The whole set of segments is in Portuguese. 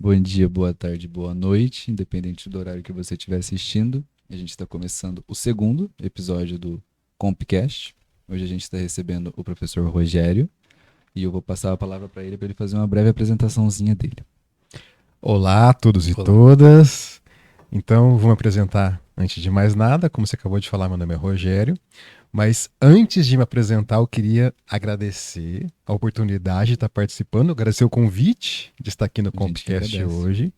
Bom dia, boa tarde, boa noite, independente do horário que você estiver assistindo. A gente está começando o segundo episódio do Compcast. Hoje a gente está recebendo o professor Rogério e eu vou passar a palavra para ele fazer uma breve apresentaçãozinha dele. Olá a todos e Olá. todas. Então, vou me apresentar antes de mais nada. Como você acabou de falar, meu nome é Rogério. Mas antes de me apresentar, eu queria agradecer a oportunidade de estar participando, agradecer o convite de estar aqui no A gente que Compcast agradece. hoje.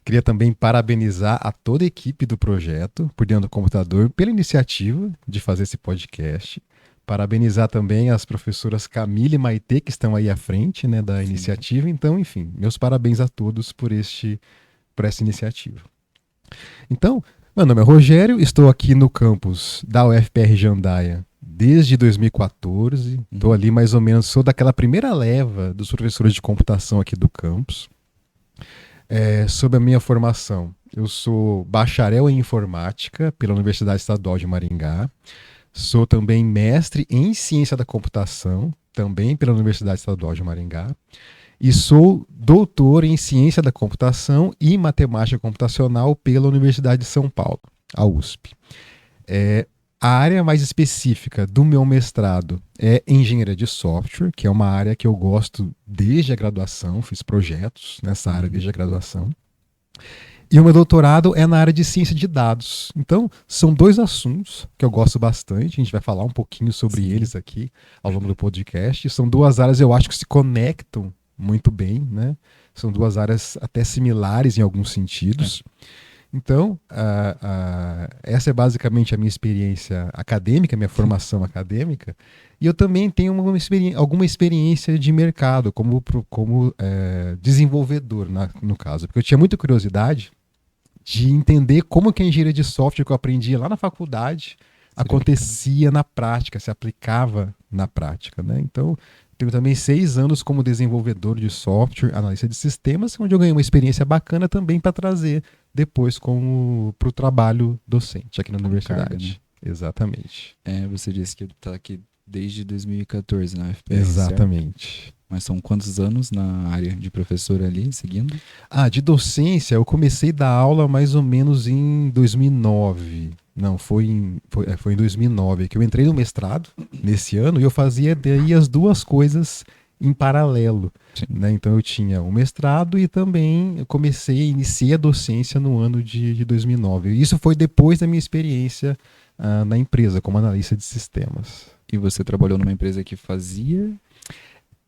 Queria também parabenizar a toda a equipe do projeto, por dentro do computador, pela iniciativa de fazer esse podcast. Parabenizar também as professoras Camille e Maitê, que estão aí à frente, né, da Sim. iniciativa. Então, enfim, meus parabéns a todos por essa iniciativa. Então, meu nome é Rogério, estou aqui no campus da UFPR Jandaia desde 2014. Estou ali mais ou menos, sou daquela primeira leva dos professores de computação aqui do campus. Sobre a minha formação, eu sou bacharel em informática pela Universidade Estadual de Maringá. Sou também mestre em ciência da computação, também pela Universidade Estadual de Maringá. E sou doutor em ciência da computação e matemática computacional pela Universidade de São Paulo, a USP. A área mais específica do meu mestrado é engenharia de software, que é uma área que eu gosto desde a graduação, fiz projetos nessa área desde a graduação. E o meu doutorado é na área de ciência de dados. Então, são dois assuntos que eu gosto bastante. A gente vai falar um pouquinho sobre Sim. eles aqui ao longo do podcast. São duas áreas eu acho que se conectam muito bem, né? São duas áreas até similares em alguns sentidos. Então, essa é basicamente a minha experiência acadêmica, minha formação acadêmica. E eu também tenho alguma experiência de mercado, como desenvolvedor, no caso. Porque eu tinha muita curiosidade de entender como que a engenharia de software que eu aprendia lá na faculdade Seria aplicado. acontecia na prática, se aplicava na prática, né? Então, tenho também 6 anos como desenvolvedor de software, analista de sistemas, onde eu ganhei uma experiência bacana também para trazer depois para o trabalho docente aqui na Com carga, né? universidade. Exatamente. Você disse que está aqui desde 2014 na UFPR, certo? Exatamente. Mas são quantos anos na área de professor ali, seguindo? De docência, eu comecei a dar aula mais ou menos em 2009. Não, foi em 2009 que eu entrei no mestrado nesse ano e eu fazia daí as duas coisas em paralelo. Sim. Né? Então eu tinha o mestrado e também eu iniciei a docência no ano de 2009. E isso foi depois da minha experiência na empresa como analista de sistemas. E você trabalhou numa empresa que fazia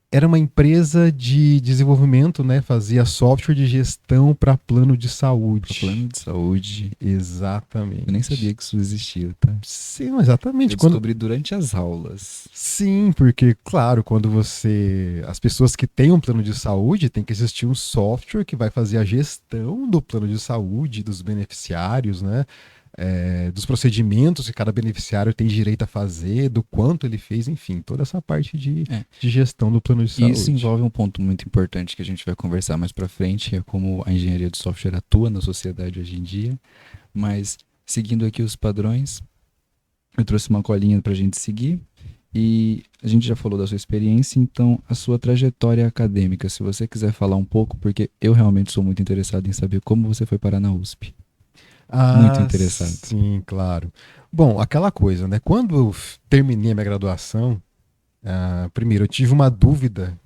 Era uma empresa de desenvolvimento, né? Fazia software de gestão para plano de para saúde. plano de saúde. Eu nem sabia Exatamente. que isso existia, tá? Sim, Eu exatamente. descobri durante as aulas. Sim, porque, claro, quando você. As pessoas que têm um plano de saúde, tem que existir um software que vai fazer a gestão do plano de saúde, dos beneficiários, né? Dos procedimentos que cada beneficiário tem direito a fazer, do quanto ele fez, enfim, toda essa parte É, de gestão do plano de e isso saúde. envolve um ponto muito importante que a gente vai conversar mais pra frente, que é como a engenharia de software atua na sociedade hoje em dia. Mas, seguindo aqui os padrões, eu trouxe uma colinha pra gente seguir. E a gente já falou da sua experiência, então a sua trajetória acadêmica, se você quiser falar um pouco, porque eu realmente sou muito interessado em saber como você foi parar na USP. Muito interessado. Sim, claro. Bom, aquela coisa, né? Quando eu terminei a minha graduação, primeiro eu tive uma dúvida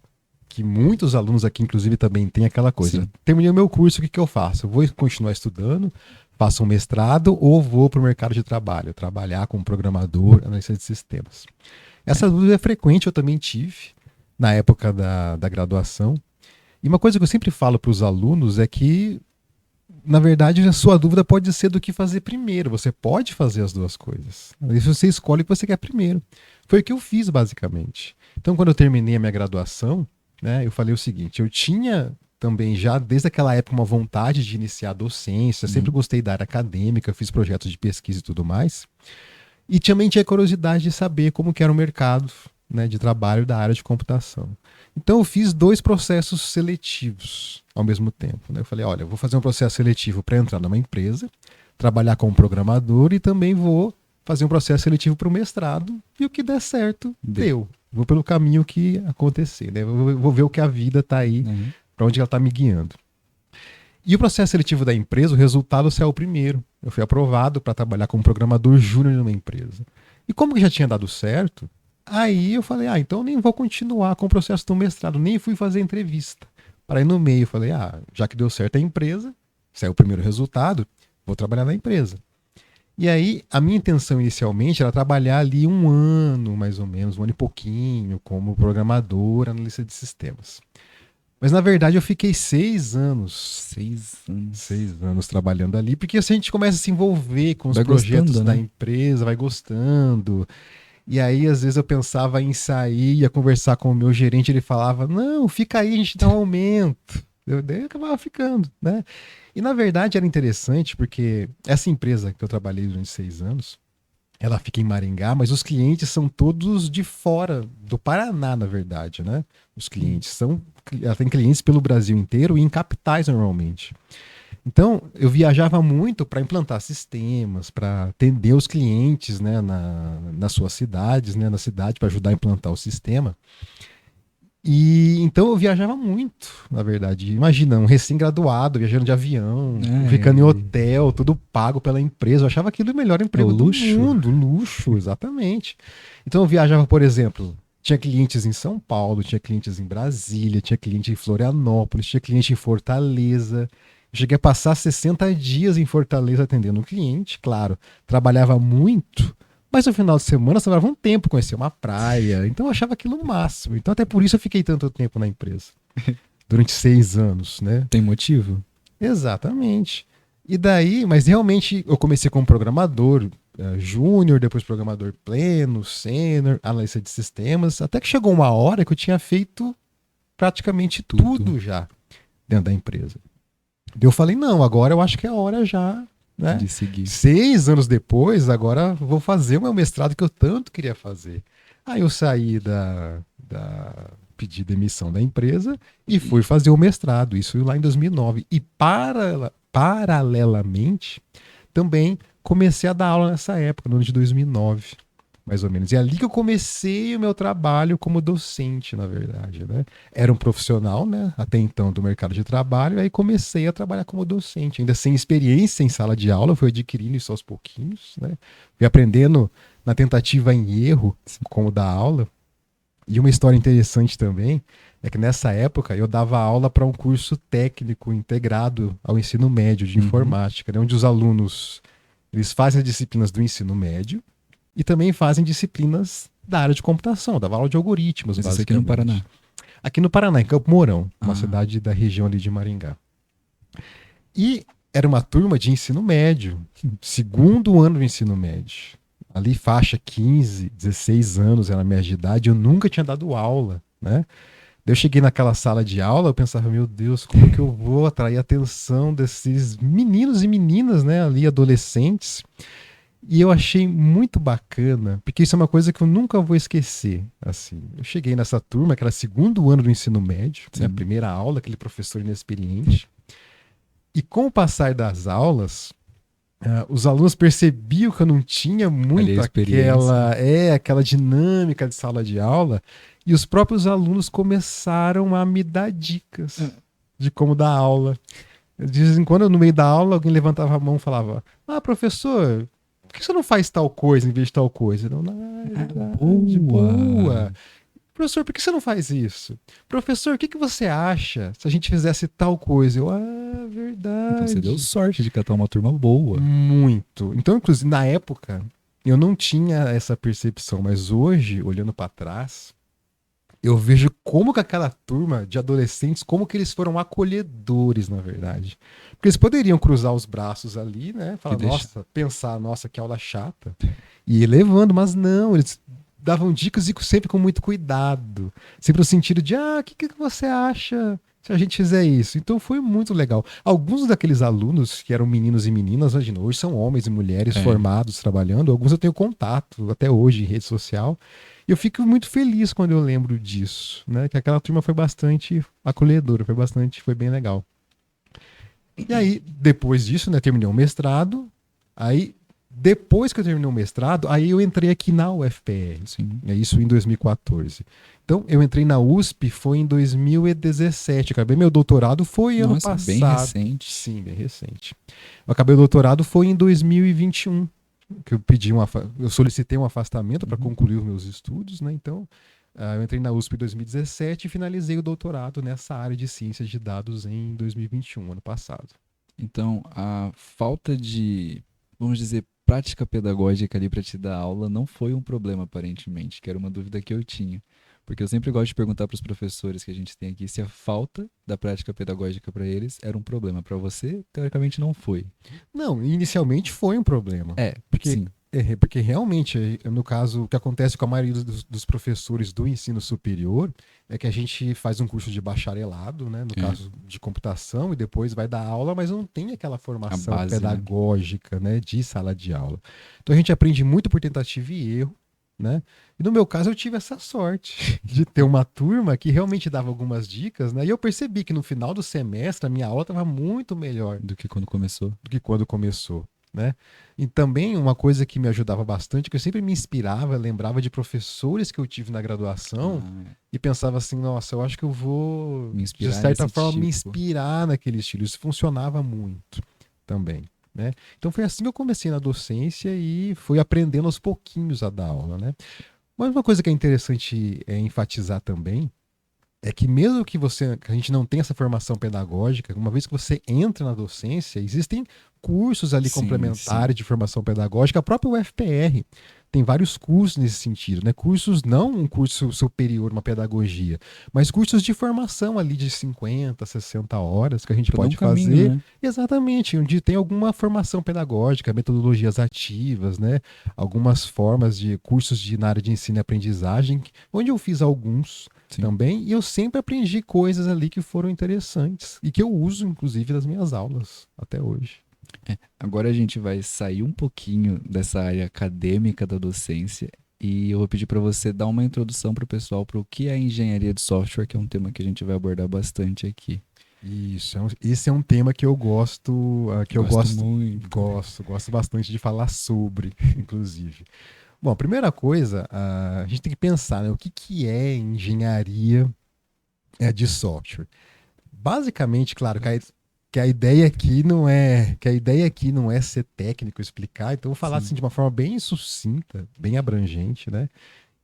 que muitos alunos aqui, inclusive, também têm aquela coisa. Sim. Terminei o meu curso, o que eu faço? Eu vou continuar estudando, faço um mestrado ou vou para o mercado de trabalho, trabalhar como programador, analista de sistemas. É, Essa dúvida é frequente, eu também tive na época da graduação. E uma coisa que eu sempre falo para os alunos é que na verdade, a sua dúvida pode ser do que fazer primeiro. Você pode fazer as duas coisas. Aí você escolhe o que você quer primeiro. Foi o que eu fiz, basicamente. Então, quando eu terminei a minha graduação, né, eu falei o seguinte: eu tinha também já desde aquela época uma vontade de iniciar a docência, sempre uhum. gostei da área acadêmica, fiz projetos de pesquisa e tudo mais. E também tinha curiosidade de saber como que era o mercado, né, de trabalho da área de computação. Então eu fiz dois processos seletivos ao mesmo tempo. Né? Eu falei, olha, eu vou fazer um processo seletivo para entrar numa empresa, trabalhar como programador e também vou fazer um processo seletivo para o mestrado e o que der certo, Deu. deu. Vou pelo caminho que acontecer, né? Vou ver o que a vida está aí, Uhum. para onde ela está me guiando. E o processo seletivo da empresa, o resultado saiu primeiro. Eu fui aprovado para trabalhar como programador júnior numa empresa. E como que já tinha dado certo, aí eu falei, então nem vou continuar com o processo do mestrado, nem fui fazer entrevista. Para ir no meio, falei, já que deu certo a empresa, saiu o primeiro resultado, vou trabalhar na empresa. E aí, a minha intenção inicialmente era trabalhar ali 1 ano, mais ou menos, 1 ano e pouquinho, como programador, analista de sistemas. Mas, na verdade, eu fiquei 6 anos. 6 anos. 6 anos trabalhando ali, porque assim a gente começa a se envolver com os Vai projetos gostando, da né? empresa, vai gostando. E aí, às vezes, eu pensava em sair, ia conversar com o meu gerente, ele falava, não, fica aí, a gente dá um aumento. Daí eu acabava ficando, né? E na verdade era interessante porque essa empresa que eu trabalhei durante 6 anos, ela fica em Maringá, mas os clientes são todos de fora do Paraná, na verdade, né? Os clientes são, ela tem clientes pelo Brasil inteiro e em capitais normalmente. Então, eu viajava muito para implantar sistemas, para atender os clientes, né, nas suas cidades, né, na cidade, para ajudar a implantar o sistema. E então eu viajava muito, na verdade. Imagina, um recém-graduado viajando de avião, ficando em hotel, tudo pago pela empresa. Eu achava aquilo o melhor emprego do mundo, luxo, exatamente. Então eu viajava, por exemplo, tinha clientes em São Paulo, tinha clientes em Brasília, tinha cliente em Florianópolis, tinha cliente em Fortaleza. Eu cheguei a passar 60 dias em Fortaleza atendendo um cliente, claro. Trabalhava muito, mas no final de semana você levava um tempo conhecer uma praia. Então eu achava aquilo o máximo. Então até por isso eu fiquei tanto tempo na empresa. Durante 6 anos, né? Tem motivo? Exatamente. E daí, mas realmente eu comecei como programador júnior, depois programador pleno, sênior, analista de sistemas, até que chegou uma hora que eu tinha feito praticamente tudo já dentro da empresa. Daí eu falei, não, agora eu acho que é a hora já, né? De seguir. 6 anos depois, agora vou fazer o meu mestrado que eu tanto queria fazer. Aí eu saí pedi demissão da empresa e fui fazer o mestrado, isso lá em 2009. E paralelamente, também comecei a dar aula nessa época, no ano de 2009, mais ou menos. E é ali que eu comecei o meu trabalho como docente, na verdade, né? Era um profissional, né, até então do mercado de trabalho, aí comecei a trabalhar como docente, ainda sem experiência em sala de aula, fui adquirindo isso aos pouquinhos, né? Fui aprendendo na tentativa em erro como dar aula. E uma história interessante também é que nessa época eu dava aula para um curso técnico integrado ao ensino médio de informática, né, onde os alunos eles fazem as disciplinas do ensino médio e também fazem disciplinas da área de computação, dava aula de algoritmos, Mas basicamente. isso aqui no Paraná? Aqui no Paraná, em Campo Mourão, uma cidade da região ali de Maringá. E era uma turma de ensino médio, segundo ano do ensino médio. Ali faixa 15, 16 anos era a média de idade, eu nunca tinha dado aula, né? Eu cheguei naquela sala de aula, eu pensava, meu Deus, como que eu vou atrair a atenção desses meninos e meninas, né, ali, adolescentes. E eu achei muito bacana, porque isso é uma coisa que eu nunca vou esquecer. Assim, eu cheguei nessa turma, que era segundo ano do ensino médio, né, a primeira aula, aquele professor inexperiente. E com o passar das aulas, os alunos percebiam que eu não tinha muito aquela dinâmica de sala de aula, e os próprios alunos começaram a me dar dicas de como dar aula. De vez em quando, no meio da aula, alguém levantava a mão e falava: professor, por que você não faz tal coisa em vez de tal coisa? Não, boa. Professor, por que você não faz isso? Professor, o que você acha se a gente fizesse tal coisa? Eu, verdade. Então você deu sorte de catar uma turma boa. Muito. Então, inclusive, na época, eu não tinha essa percepção, mas hoje, olhando para trás, eu vejo como que aquela turma de adolescentes, como que eles foram acolhedores, na verdade. Porque eles poderiam cruzar os braços ali, né? Falar, pensar, nossa, que aula chata. E ir levando, mas não, eles davam dicas e sempre com muito cuidado. Sempre no sentido de, o que você acha se a gente fizer isso? Então foi muito legal. Alguns daqueles alunos que eram meninos e meninas, imagina, hoje são homens e mulheres formados, trabalhando. Alguns eu tenho contato até hoje em rede social. E eu fico muito feliz quando eu lembro disso, né? Que aquela turma foi bastante acolhedora, foi bem legal. E aí, depois disso, né, terminei o mestrado. Aí Depois que eu terminei o mestrado, aí eu entrei aqui na UFPR. Sim. É isso em 2014. Então, eu entrei na USP foi em 2017. Acabei meu doutorado foi ano Nossa, bem passado. recente. Sim, bem recente. Eu acabei o doutorado foi em 2021, que eu pedi eu solicitei um afastamento para concluir os meus estudos, né? Então, eu entrei na USP em 2017 e finalizei o doutorado nessa área de ciências de dados em 2021, ano passado. Então, a falta de, vamos dizer, prática pedagógica ali para te dar aula não foi um problema, aparentemente, que era uma dúvida que eu tinha. Porque eu sempre gosto de perguntar para os professores que a gente tem aqui se a falta da prática pedagógica para eles era um problema. Para você, teoricamente, não foi. Não, inicialmente foi um problema. É, Porque, sim. porque realmente, no caso, o que acontece com a maioria dos professores do ensino superior é que a gente faz um curso de bacharelado, né, no caso de computação, e depois vai dar aula, mas não tem aquela formação base, pedagógica, né, de sala de aula. Então a gente aprende muito por tentativa e erro, né? E no meu caso eu tive essa sorte de ter uma turma que realmente dava algumas dicas, né? E eu percebi que no final do semestre a minha aula estava muito melhor Do que quando começou. do que quando começou, né? E também uma coisa que me ajudava bastante, que eu sempre me inspirava, lembrava de professores que eu tive na graduação e pensava assim, nossa, eu acho que eu vou, Me de inspirar certa nesse forma, me tipo. inspirar naquele estilo. Isso funcionava muito também, né? Então foi assim que eu comecei na docência e fui aprendendo aos pouquinhos a dar aula, né? Mas uma coisa que é interessante enfatizar também é que mesmo que que a gente não tenha essa formação pedagógica, uma vez que você entra na docência, existem cursos ali Sim, complementares sim. de formação pedagógica. A própria UFPR tem vários cursos nesse sentido, né? Cursos, não um curso superior, uma pedagogia, mas cursos de formação ali de 50, 60 horas que a gente Pra dar um pode caminho, fazer. né? Exatamente, onde tem alguma formação pedagógica, metodologias ativas, né? Algumas formas de cursos na área de ensino e aprendizagem, onde eu fiz alguns Sim. também, e eu sempre aprendi coisas ali que foram interessantes e que eu uso, inclusive, nas minhas aulas até hoje. Agora a gente vai sair um pouquinho dessa área acadêmica da docência e eu vou pedir para você dar uma introdução para o pessoal para o que é a engenharia de software, que é um tema que a gente vai abordar bastante aqui. Isso, esse é um tema que eu gosto, Muito. gosto bastante de falar sobre, inclusive. Bom, a primeira coisa, a gente tem que pensar, né, o que é engenharia de software. Basicamente, claro, que a ideia aqui não é ser técnico, explicar, então eu vou falar Sim. assim de uma forma bem sucinta, bem abrangente, né?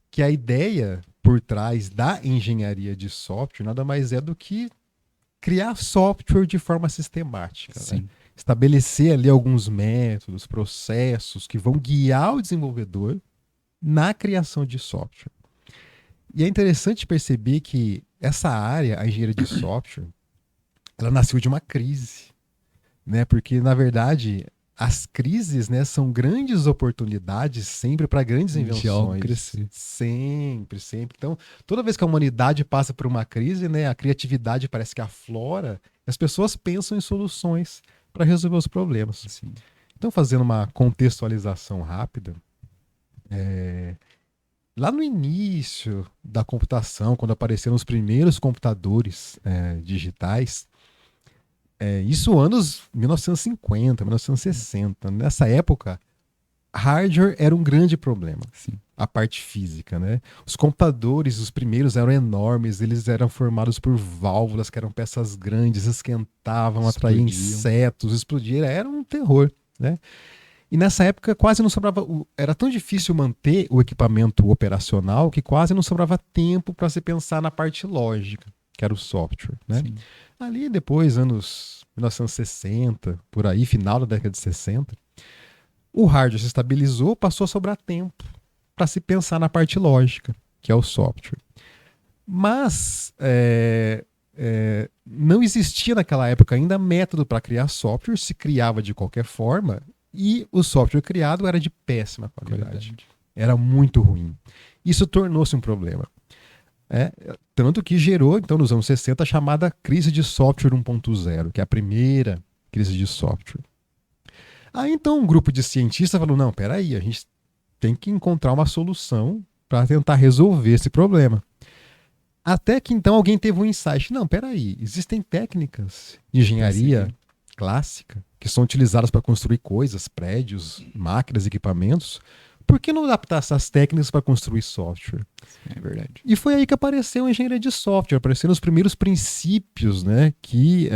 Que a ideia por trás da engenharia de software nada mais é do que criar software de forma sistemática, né? Sim. Estabelecer ali alguns métodos, processos que vão guiar o desenvolvedor na criação de software. E é interessante perceber que essa área, a engenharia de software, ela nasceu de uma crise, né? Porque na verdade as crises, né, são grandes oportunidades sempre para grandes De algo invenções. crescer. Sempre, sempre. Então, toda vez que a humanidade passa por uma crise, né, a criatividade parece que aflora, as pessoas pensam em soluções para resolver os problemas. Sim. Então, fazendo uma contextualização rápida, lá no início da computação, quando apareceram os primeiros computadores digitais, isso anos 1950, 1960. Nessa época, hardware era um grande problema. Sim. A parte física, né? Os computadores, os primeiros eram enormes, eles eram formados por válvulas que eram peças grandes, esquentavam, atraíam insetos, explodiam, era um terror, né? E nessa época quase não sobrava, era tão difícil manter o equipamento operacional que quase não sobrava tempo para se pensar na parte lógica, que era o software, né? Sim. Ali depois, anos 1960, por aí, final da década de 60, o hardware se estabilizou, passou a sobrar tempo para se pensar na parte lógica, que é o software. Mas não existia naquela época ainda método para criar software, se criava de qualquer forma, e o software criado era de péssima qualidade. Era muito ruim. Isso tornou-se um problema. Tanto que gerou, então, nos anos 60, a chamada crise de software 1.0, que é a primeira crise de software. Aí, então, um grupo de cientistas falou, não, peraí, a gente tem que encontrar uma solução para tentar resolver esse problema. Até que, então, alguém teve um insight. Não, peraí, existem técnicas de engenharia clássica, que são utilizadas para construir coisas, prédios, máquinas, equipamentos, por que não adaptar essas técnicas para construir software? É verdade. E foi aí que apareceu a engenharia de software, apareceram os primeiros princípios, né, que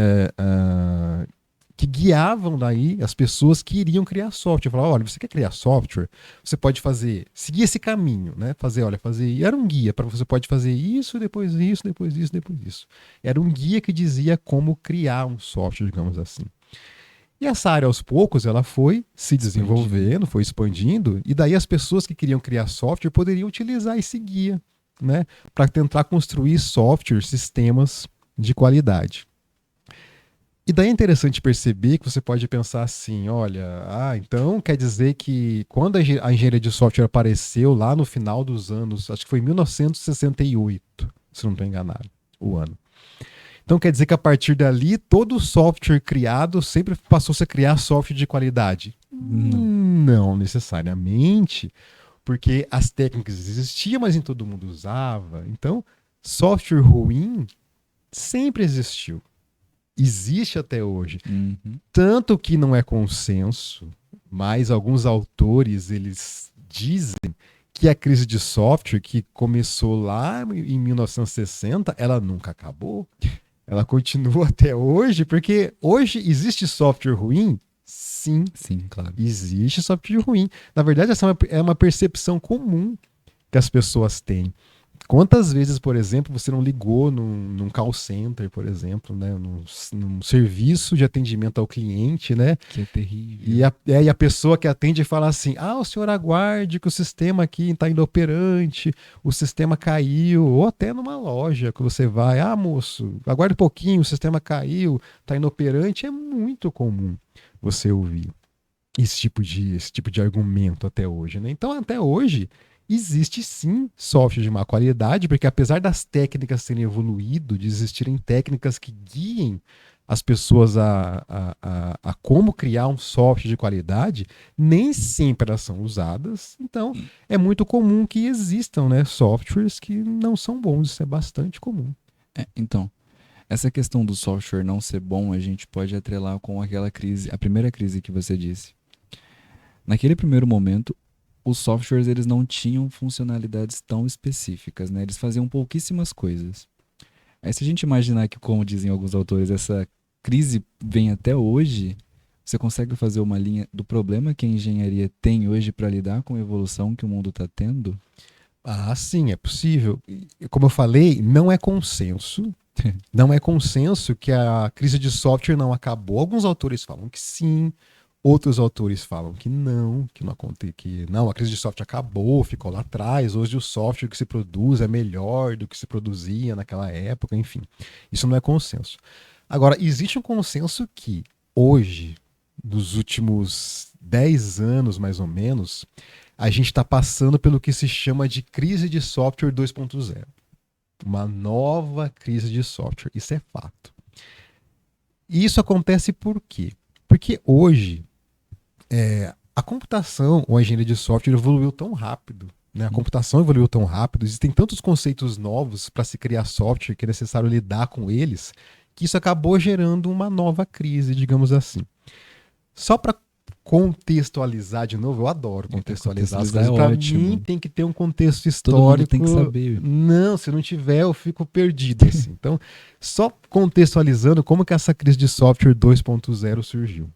guiavam daí as pessoas que iriam criar software. Falavam, olha, você quer criar software? Você pode seguir esse caminho, né? Era um guia para você pode fazer isso, depois isso, depois isso, depois isso. Era um guia que dizia como criar um software, digamos assim. E essa área, aos poucos, ela foi se desenvolvendo, foi expandindo, e daí as pessoas que queriam criar software poderiam utilizar esse guia, né, para tentar construir software, sistemas de qualidade. E daí é interessante perceber que você pode pensar assim, olha, então quer dizer que quando a engenharia de software apareceu lá no final dos anos, acho que foi 1968, se não estou enganado, o ano. Então quer dizer que a partir dali, todo software criado sempre passou-se a criar software de qualidade? Não necessariamente, porque as técnicas existiam, mas nem todo mundo usava. Então, software ruim sempre existiu. Existe até hoje. Tanto que não é consenso, mas alguns autores, eles dizem que a crise de software, que começou lá em 1960, ela nunca acabou. Ela continua até hoje, porque hoje existe software ruim? Sim. Sim, claro. Existe software ruim. Na verdade, essa é uma percepção comum que as pessoas têm. Quantas vezes, por exemplo, você não ligou num call center, por exemplo, né, num serviço de atendimento ao cliente, né? Que é terrível. E a pessoa que atende fala assim, o senhor aguarde que o sistema aqui está inoperante, o sistema caiu, ou até numa loja que você vai, moço, aguarde um pouquinho, o sistema caiu, está inoperante. É muito comum você ouvir esse tipo de argumento até hoje, né? Então, até hoje, existe sim software de má qualidade, porque apesar das técnicas terem evoluído, de existirem técnicas que guiem as pessoas a como criar um software de qualidade, nem sempre elas são usadas. Então, é muito comum que existam, né, softwares que não são bons. Isso é bastante comum. Então, essa questão do software não ser bom, a gente pode atrelar com aquela crise, a primeira crise que você disse. Naquele primeiro momento, os softwares eles não tinham funcionalidades tão específicas, né? Eles faziam pouquíssimas coisas. Aí se a gente imaginar que, como dizem alguns autores, essa crise vem até hoje, você consegue fazer uma linha do problema que a engenharia tem hoje para lidar com a evolução que o mundo está tendo? Sim, é possível. Como eu falei, não é consenso. Não é consenso que a crise de software não acabou. Alguns autores falam que sim, outros autores falam que não aconteceu, que não, a crise de software acabou, ficou lá atrás. Hoje o software que se produz é melhor do que se produzia naquela época, enfim. Isso não é consenso. Agora, existe um consenso que hoje, nos últimos 10 anos mais ou menos, a gente está passando pelo que se chama de crise de software 2.0. Uma nova crise de software. Isso é fato. E isso acontece por quê? Porque hoje a computação ou a engenharia de software evoluiu tão rápido, né? A computação evoluiu tão rápido, existem tantos conceitos novos para se criar software que é necessário lidar com eles, que isso acabou gerando uma nova crise, digamos assim. Só para contextualizar de novo, eu adoro contextualizar as coisas. Para mim tem que ter um contexto histórico. Todo mundo tem que saber. Não, se não tiver eu fico perdido. Assim. Então, só contextualizando como que essa crise de software 2.0 surgiu.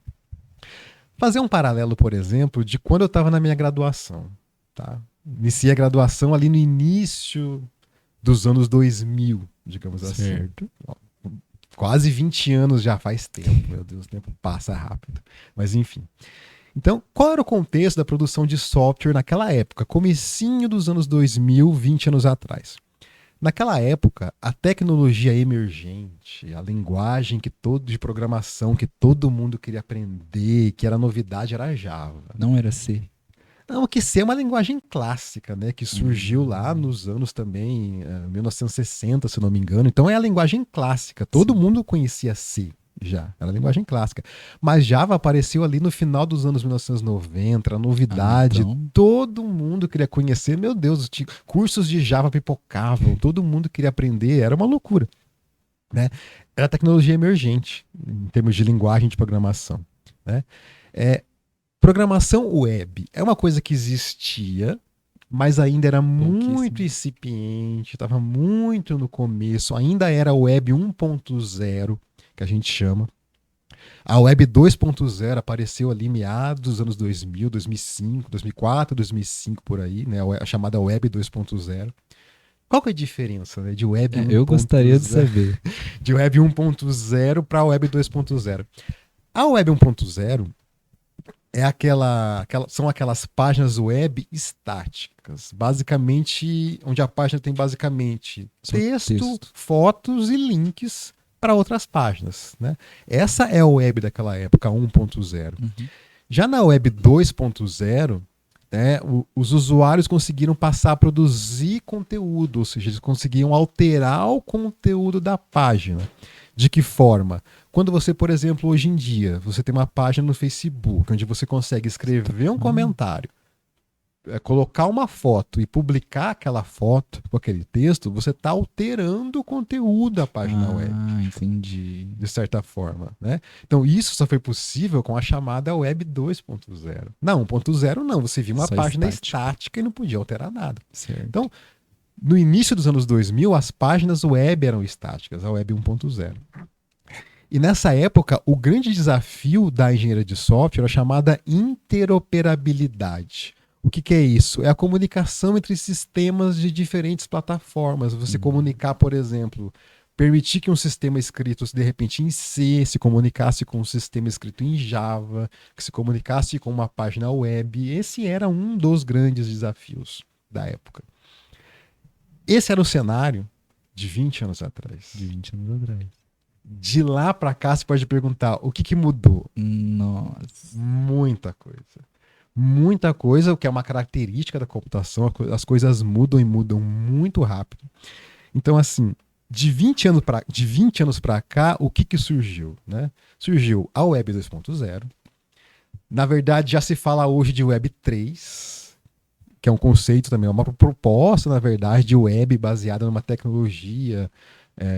Fazer um paralelo, por exemplo, de quando eu estava na minha graduação. Tá? Iniciei a graduação ali no início dos anos 2000, digamos assim. Quase 20 anos já faz tempo. Meu Deus, o tempo passa rápido. Mas enfim. Então, qual era o contexto da produção de software naquela época? Comecinho dos anos 2000, 20 anos atrás. Naquela época, a tecnologia emergente, a linguagem de programação que todo mundo queria aprender, que era novidade, era Java. Não era C. Não, que C é uma linguagem clássica, né? Que surgiu lá nos anos também, 1960, se não me engano. Então é a linguagem clássica. Todo mundo conhecia C já. Era a linguagem clássica. Mas Java apareceu ali no final dos anos 1990, era novidade. Então... Todo mundo queria conhecer. Meu Deus, cursos de Java pipocavam. Todo mundo queria aprender. Era uma loucura. Né? era tecnologia emergente, em termos de linguagem de programação, né? Programação web é uma coisa que existia, mas ainda era muito Pouquíssimo. incipiente, estava muito no começo, ainda era web 1.0, que a gente chama. A web 2.0 apareceu ali meados dos anos 2000, 2005, 2004, 2005 por aí, né? A chamada web 2.0. Qual que é a diferença, né, de web Eu gostaria de 1.0 saber. de web 1.0 para a web 2.0? A web 1.0 são aquelas páginas web estáticas, basicamente, onde a página tem basicamente Só texto, texto. fotos e links para outras páginas, né? Essa é a web daquela época 1.0. Uhum. Já na web 2.0, né, os usuários conseguiram passar a produzir conteúdo, ou seja, eles conseguiam alterar o conteúdo da página. De que forma? Quando você, por exemplo, hoje em dia, você tem uma página no Facebook, onde você consegue escrever um comentário, colocar uma foto e publicar aquela foto com aquele texto, você está alterando o conteúdo da página web, Entendi. de certa forma, né? Então isso só foi possível com a chamada web 2.0. Na 1.0 não, você viu uma Só página estático. estática e não podia alterar nada. Certo. Então, no início dos anos 2000, as páginas web eram estáticas, a web 1.0. E nessa época, o grande desafio da engenharia de software era a chamada interoperabilidade. O que é isso? É a comunicação entre sistemas de diferentes plataformas. Você comunicar, por exemplo, permitir que um sistema escrito, de repente, em C, se comunicasse com um sistema escrito em Java, que se comunicasse com uma página web. Esse era um dos grandes desafios da época. Esse era o cenário de 20 anos atrás. De 20 anos atrás. De lá para cá, você pode perguntar o que mudou? Nossa. Muita coisa. Muita coisa, o que é uma característica da computação. As coisas mudam e mudam muito rápido. Então, assim, de 20 anos para cá, o que surgiu? Né? Surgiu a Web 2.0. Na verdade, já se fala hoje de Web 3, que é um conceito também, é uma proposta, na verdade, de web baseada numa tecnologia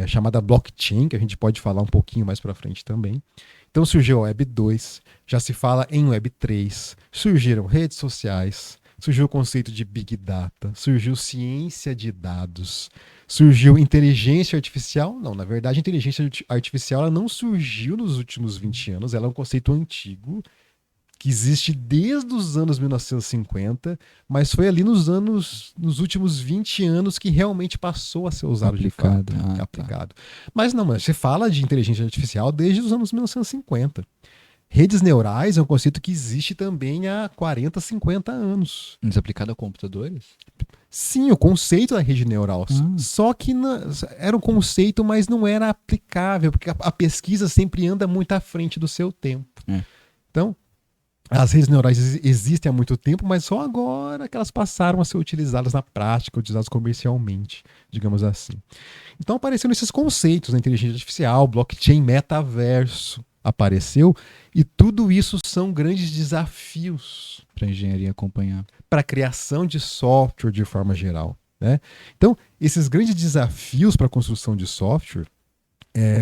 chamada blockchain, que a gente pode falar um pouquinho mais para frente também. Então surgiu a Web 2, já se fala em Web 3, surgiram redes sociais, surgiu o conceito de Big Data, surgiu ciência de dados, surgiu inteligência artificial. Não, na verdade, a inteligência artificial ela não surgiu nos últimos 20 anos, ela é um conceito antigo, que existe desde os anos 1950, mas foi ali nos últimos 20 anos que realmente passou a ser usado Aplicado. de fato. Tá. Aplicado. Mas não, você fala de inteligência artificial desde os anos 1950. Redes neurais é um conceito que existe também há 40, 50 anos. Mas aplicado a computadores? Sim, o conceito da rede neural. Só que era um conceito, mas não era aplicável, porque a pesquisa sempre anda muito à frente do seu tempo. Então, as redes neurais existem há muito tempo, mas só agora que elas passaram a ser utilizadas na prática, utilizadas comercialmente, digamos assim. Então apareceram esses conceitos, né? Inteligência artificial, blockchain, metaverso apareceu, e tudo isso são grandes desafios para a engenharia acompanhar. Para a criação de software de forma geral, né? Então, esses grandes desafios para a construção de software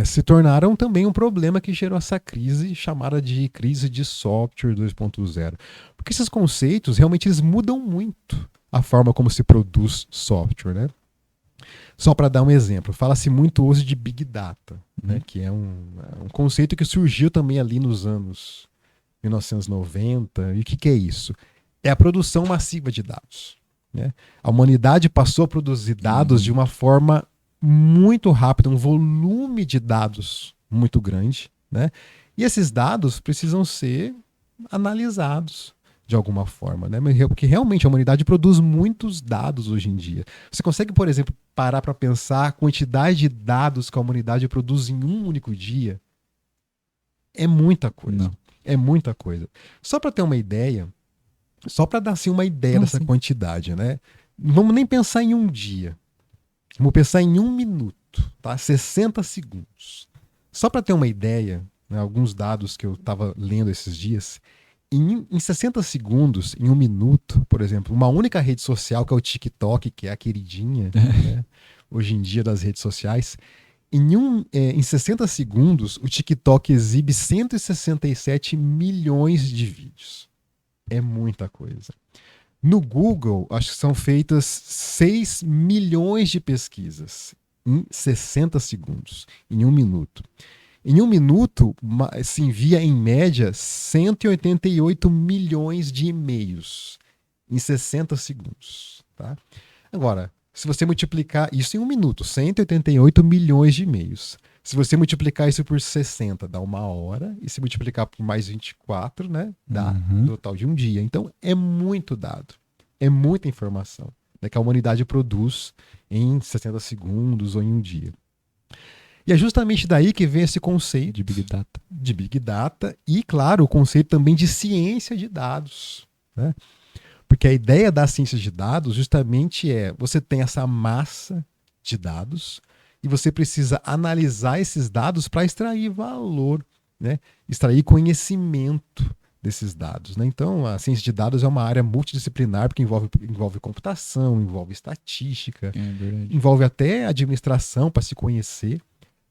se tornaram também um problema que gerou essa crise chamada de crise de software 2.0. Porque esses conceitos realmente eles mudam muito a forma como se produz software, né? Só para dar um exemplo, fala-se muito hoje de Big Data, né? Que é um conceito que surgiu também ali nos anos 1990. E o que é isso? É a produção massiva de dados, né? A humanidade passou a produzir dados de uma forma muito rápido, um volume de dados muito grande, né? E esses dados precisam ser analisados de alguma forma, né? Porque realmente a humanidade produz muitos dados hoje em dia. Você consegue, por exemplo, parar para pensar a quantidade de dados que a humanidade produz em um único dia? É muita coisa. Não. É muita coisa. Só para ter uma ideia, só para dar assim, uma ideia dessa quantidade, né? Não vamos nem pensar em um dia. Vamos pensar em 1 minuto, tá? 60 segundos. Só para ter uma ideia, né, alguns dados que eu estava lendo esses dias, em 60 segundos, em 1 minuto, por exemplo, uma única rede social, que é o TikTok, que é a queridinha, né, hoje em dia das redes sociais, Em 60 segundos, o TikTok exibe 167 milhões de vídeos. É muita coisa. No Google, acho que são feitas 6 milhões de pesquisas em 60 segundos, em um minuto. Em um minuto, se envia, em média, 188 milhões de e-mails em 60 segundos. Tá? Agora, se você multiplicar isso em um minuto, 188 milhões de e-mails. Se você multiplicar isso por 60, dá uma hora. E se multiplicar por mais 24, né, dá Uhum. total de um dia. Então, é muito dado. É muita informação, né, que a humanidade produz em 60 segundos ou em um dia. E é justamente daí que vem esse conceito De Big Data. de Big Data e, claro, o conceito também de ciência de dados. Né? Porque a ideia da ciência de dados justamente é você tem essa massa de dados e você precisa analisar esses dados para extrair valor, né? Extrair conhecimento desses dados. Né? Então, a ciência de dados é uma área multidisciplinar porque envolve computação, envolve estatística, É verdade. envolve até administração para se conhecer,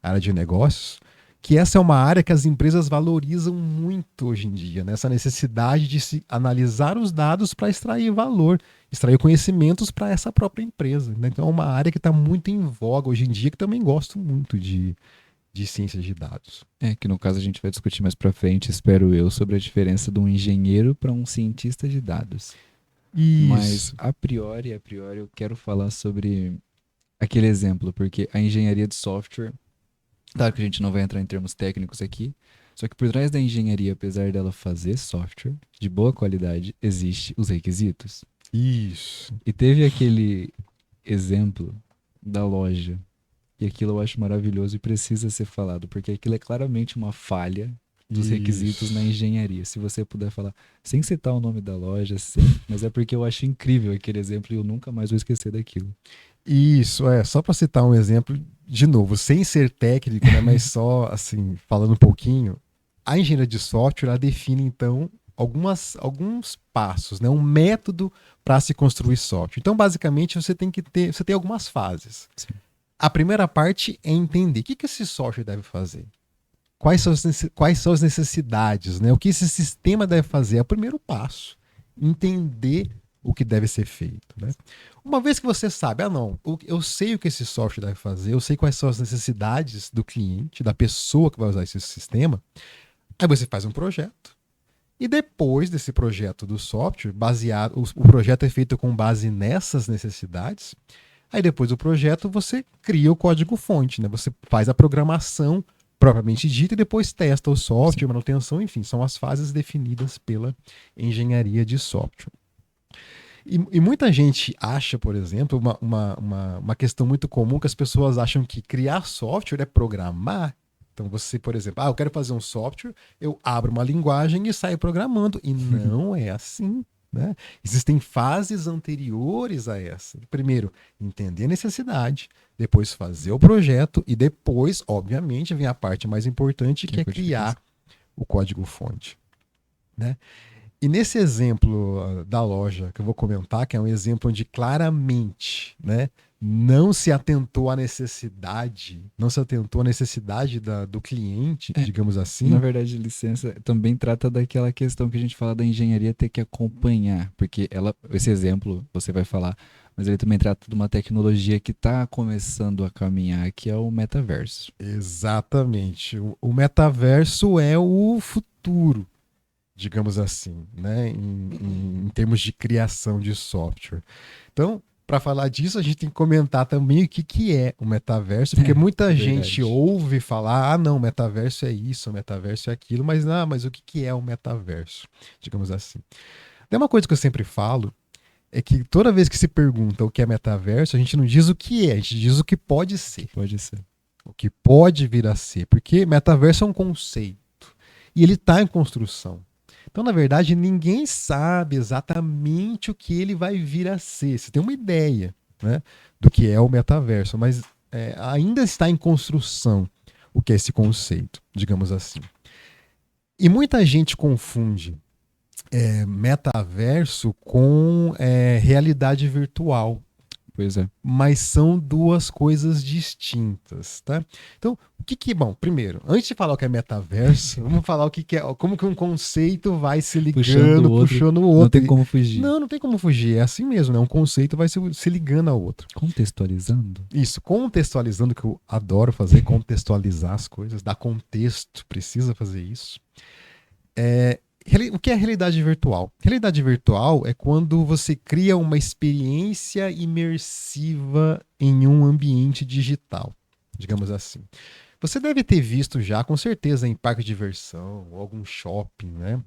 área de negócios, que essa é uma área que as empresas valorizam muito hoje em dia, né? Essa necessidade de se analisar os dados para extrair valor, extrair conhecimentos para essa própria empresa. Né? Então é uma área que está muito em voga hoje em dia, que também gosto muito de ciência de dados. É que no caso a gente vai discutir mais pra frente, espero eu, sobre a diferença de um engenheiro para um cientista de dados. Mas Isso. a priori eu quero falar sobre aquele exemplo, porque a engenharia de software, claro que a gente não vai entrar em termos técnicos aqui, só que por trás da engenharia, apesar dela fazer software de boa qualidade, existe os requisitos. Isso. E teve aquele exemplo da loja. E aquilo eu acho maravilhoso e precisa ser falado, porque aquilo é claramente uma falha dos requisitos na Isso. engenharia. Se você puder falar, sem citar o nome da loja, mas é porque eu acho incrível aquele exemplo e eu nunca mais vou esquecer daquilo. Isso, só para citar um exemplo, de novo, sem ser técnico, né, mas só assim, falando um pouquinho, a engenharia de software ela define então alguns passos, né, um método para se construir software. Então, basicamente, você tem algumas fases. Sim. A primeira parte é entender o que esse software deve fazer. Quais são as necessidades, né? O que esse sistema deve fazer? É o primeiro passo. Entender o que deve ser feito. Né? Uma vez que você sabe, não, eu sei o que esse software deve fazer, eu sei quais são as necessidades do cliente, da pessoa que vai usar esse sistema, aí você faz um projeto. E depois desse projeto do software, o projeto é feito com base nessas necessidades. Aí depois do projeto você cria o código-fonte, né? Você faz a programação propriamente dita e depois testa o software, manutenção, enfim, são as fases definidas pela engenharia de software. E muita gente acha, por exemplo, uma questão muito comum que as pessoas acham que criar software é programar. Então você, por exemplo, eu quero fazer um software, eu abro uma linguagem e saio programando. E não é assim. Né? Existem fases anteriores a essa. Primeiro, entender a necessidade, depois fazer o projeto e depois, obviamente, vem a parte mais importante, que é criar o código-fonte. Né? E nesse exemplo da loja que eu vou comentar, que é um exemplo onde claramente, né, não se atentou à necessidade, do cliente, digamos assim. Na verdade, licença também trata daquela questão que a gente fala da engenharia ter que acompanhar, porque esse exemplo você vai falar, mas ele também trata de uma tecnologia que está começando a caminhar, que é o metaverso. Exatamente. O metaverso é o futuro, digamos assim, né, em termos de criação de software. Então, para falar disso, a gente tem que comentar também o que é o metaverso, porque muita gente ouve falar, não, metaverso é isso, metaverso é aquilo, mas o que é o metaverso, digamos assim. Tem uma coisa que eu sempre falo, é que toda vez que se pergunta o que é metaverso, a gente não diz o que é, a gente diz o que pode ser. Pode ser. O que pode vir a ser, porque metaverso é um conceito, e ele está em construção. Então, na verdade, ninguém sabe exatamente o que ele vai vir a ser. Você tem uma ideia, né, do que é o metaverso, mas ainda está em construção o que é esse conceito, digamos assim. E muita gente confunde metaverso com realidade virtual. Pois é. mas são duas coisas distintas, tá? Então, bom, primeiro, antes de falar o que é metaverso, vamos falar o que é, como que um conceito vai se ligando, puxando o outro. Não tem como fugir. Não tem como fugir, é assim mesmo, né? Um conceito vai se ligando ao outro. Contextualizando? Isso, contextualizando, que eu adoro fazer, contextualizar as coisas, dar contexto, precisa fazer isso. O que é realidade virtual? Realidade virtual é quando você cria uma experiência imersiva em um ambiente digital, digamos assim. Você deve ter visto já, com certeza, em parque de diversão ou algum shopping, né?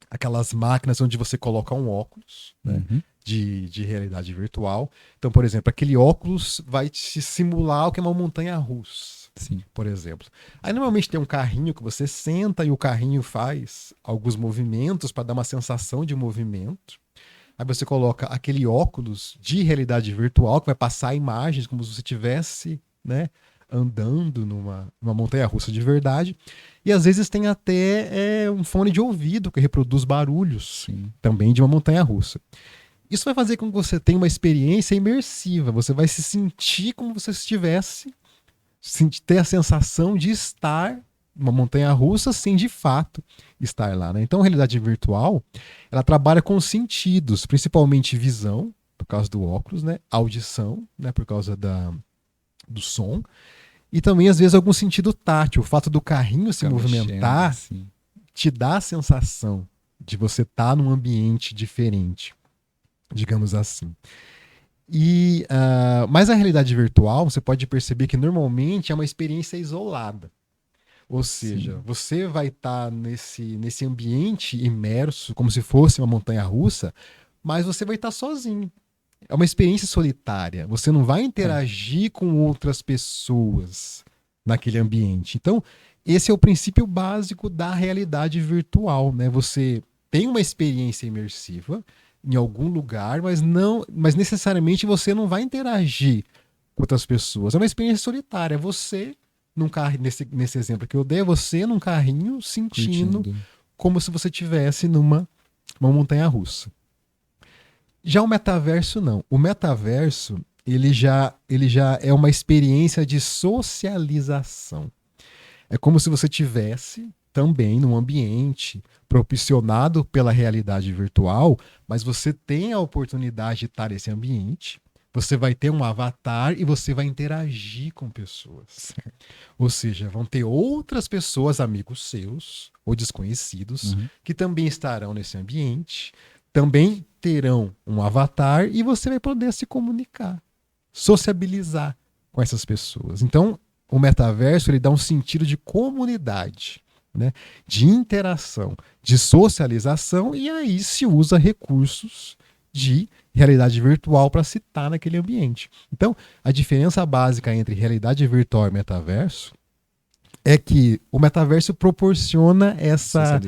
Aquelas máquinas onde você coloca um óculos, né? De realidade virtual. Então, por exemplo, aquele óculos vai te simular o que é uma montanha-russa. Sim. Por exemplo. Aí normalmente tem um carrinho que você senta e o carrinho faz alguns movimentos para dar uma sensação de movimento. Aí você coloca aquele óculos de realidade virtual que vai passar imagens como se você estivesse, né, andando numa montanha-russa de verdade. E às vezes tem até um fone de ouvido que reproduz barulhos. Sim. Também de uma montanha-russa. Isso vai fazer com que você tenha uma experiência imersiva. Você vai se sentir como se você estivesse, ter a sensação de estar numa montanha-russa sem de fato estar lá, né? Então a realidade virtual, ela trabalha com sentidos, principalmente visão, por causa do óculos, né? Audição, né? Por causa do som, e também às vezes algum sentido tátil. O fato do carrinho se movimentar assim, te dá a sensação de você estar num ambiente diferente, digamos assim. Mas a realidade virtual, você pode perceber que normalmente é uma experiência isolada. Ou seja, sim, você vai estar nesse ambiente imerso, como se fosse uma montanha-russa, mas você vai estar sozinho. É uma experiência solitária. Você não vai interagir com outras pessoas naquele ambiente. Então, esse é o princípio básico da realidade virtual, né? Você tem uma experiência imersiva em algum lugar, mas necessariamente você não vai interagir com outras pessoas. É uma experiência solitária. Você num carro, nesse exemplo que eu dei, é você num carrinho sentindo curtindo. como se você estivesse numa montanha-russa. Já o metaverso não. O metaverso ele já é uma experiência de socialização. É como se você tivesse também num ambiente propiciado pela realidade virtual, mas você tem a oportunidade de estar nesse ambiente, você vai ter um avatar e você vai interagir com pessoas. Certo. Ou seja, vão ter outras pessoas, amigos seus ou desconhecidos, que também estarão nesse ambiente, também terão um avatar e você vai poder se comunicar, sociabilizar com essas pessoas. Então, o metaverso ele dá um sentido de comunidade, né? De interação, de socialização, e aí se usa recursos de realidade virtual para se estar naquele ambiente. Então, a diferença básica entre realidade virtual e metaverso é que o metaverso proporciona essa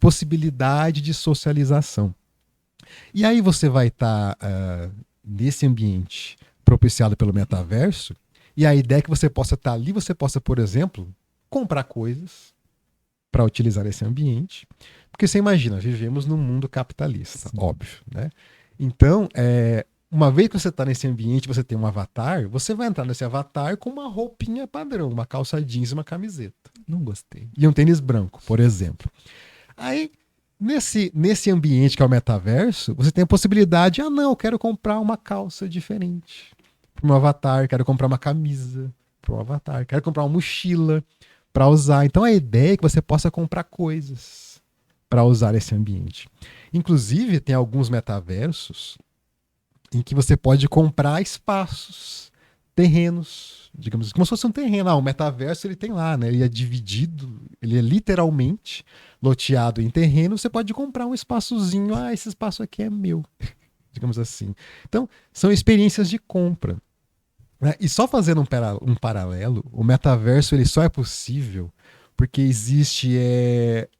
possibilidade de socialização. E aí você vai estar nesse ambiente propiciado pelo metaverso, e a ideia é que você possa estar ali, você possa, por exemplo, comprar coisas para utilizar esse ambiente. Porque você imagina, vivemos num mundo capitalista, óbvio, né? Então, uma vez que você está nesse ambiente, você tem um avatar, você vai entrar nesse avatar com uma roupinha padrão, uma calça jeans e uma camiseta. Não gostei. E um tênis branco, por exemplo. Aí, nesse ambiente que é o metaverso, você tem a possibilidade, eu quero comprar uma calça diferente para o meu avatar, quero comprar uma camisa para o avatar, quero comprar uma mochila para usar. Então a ideia é que você possa comprar coisas para usar esse ambiente. Inclusive, tem alguns metaversos em que você pode comprar espaços, terrenos, digamos assim, como se fosse um terreno. O metaverso ele tem lá, né? Ele é dividido, ele é literalmente loteado em terreno. Você pode comprar um espaçozinho, esse espaço aqui é meu, digamos assim. Então, são experiências de compra. E só fazendo um paralelo, o metaverso ele só é possível porque existe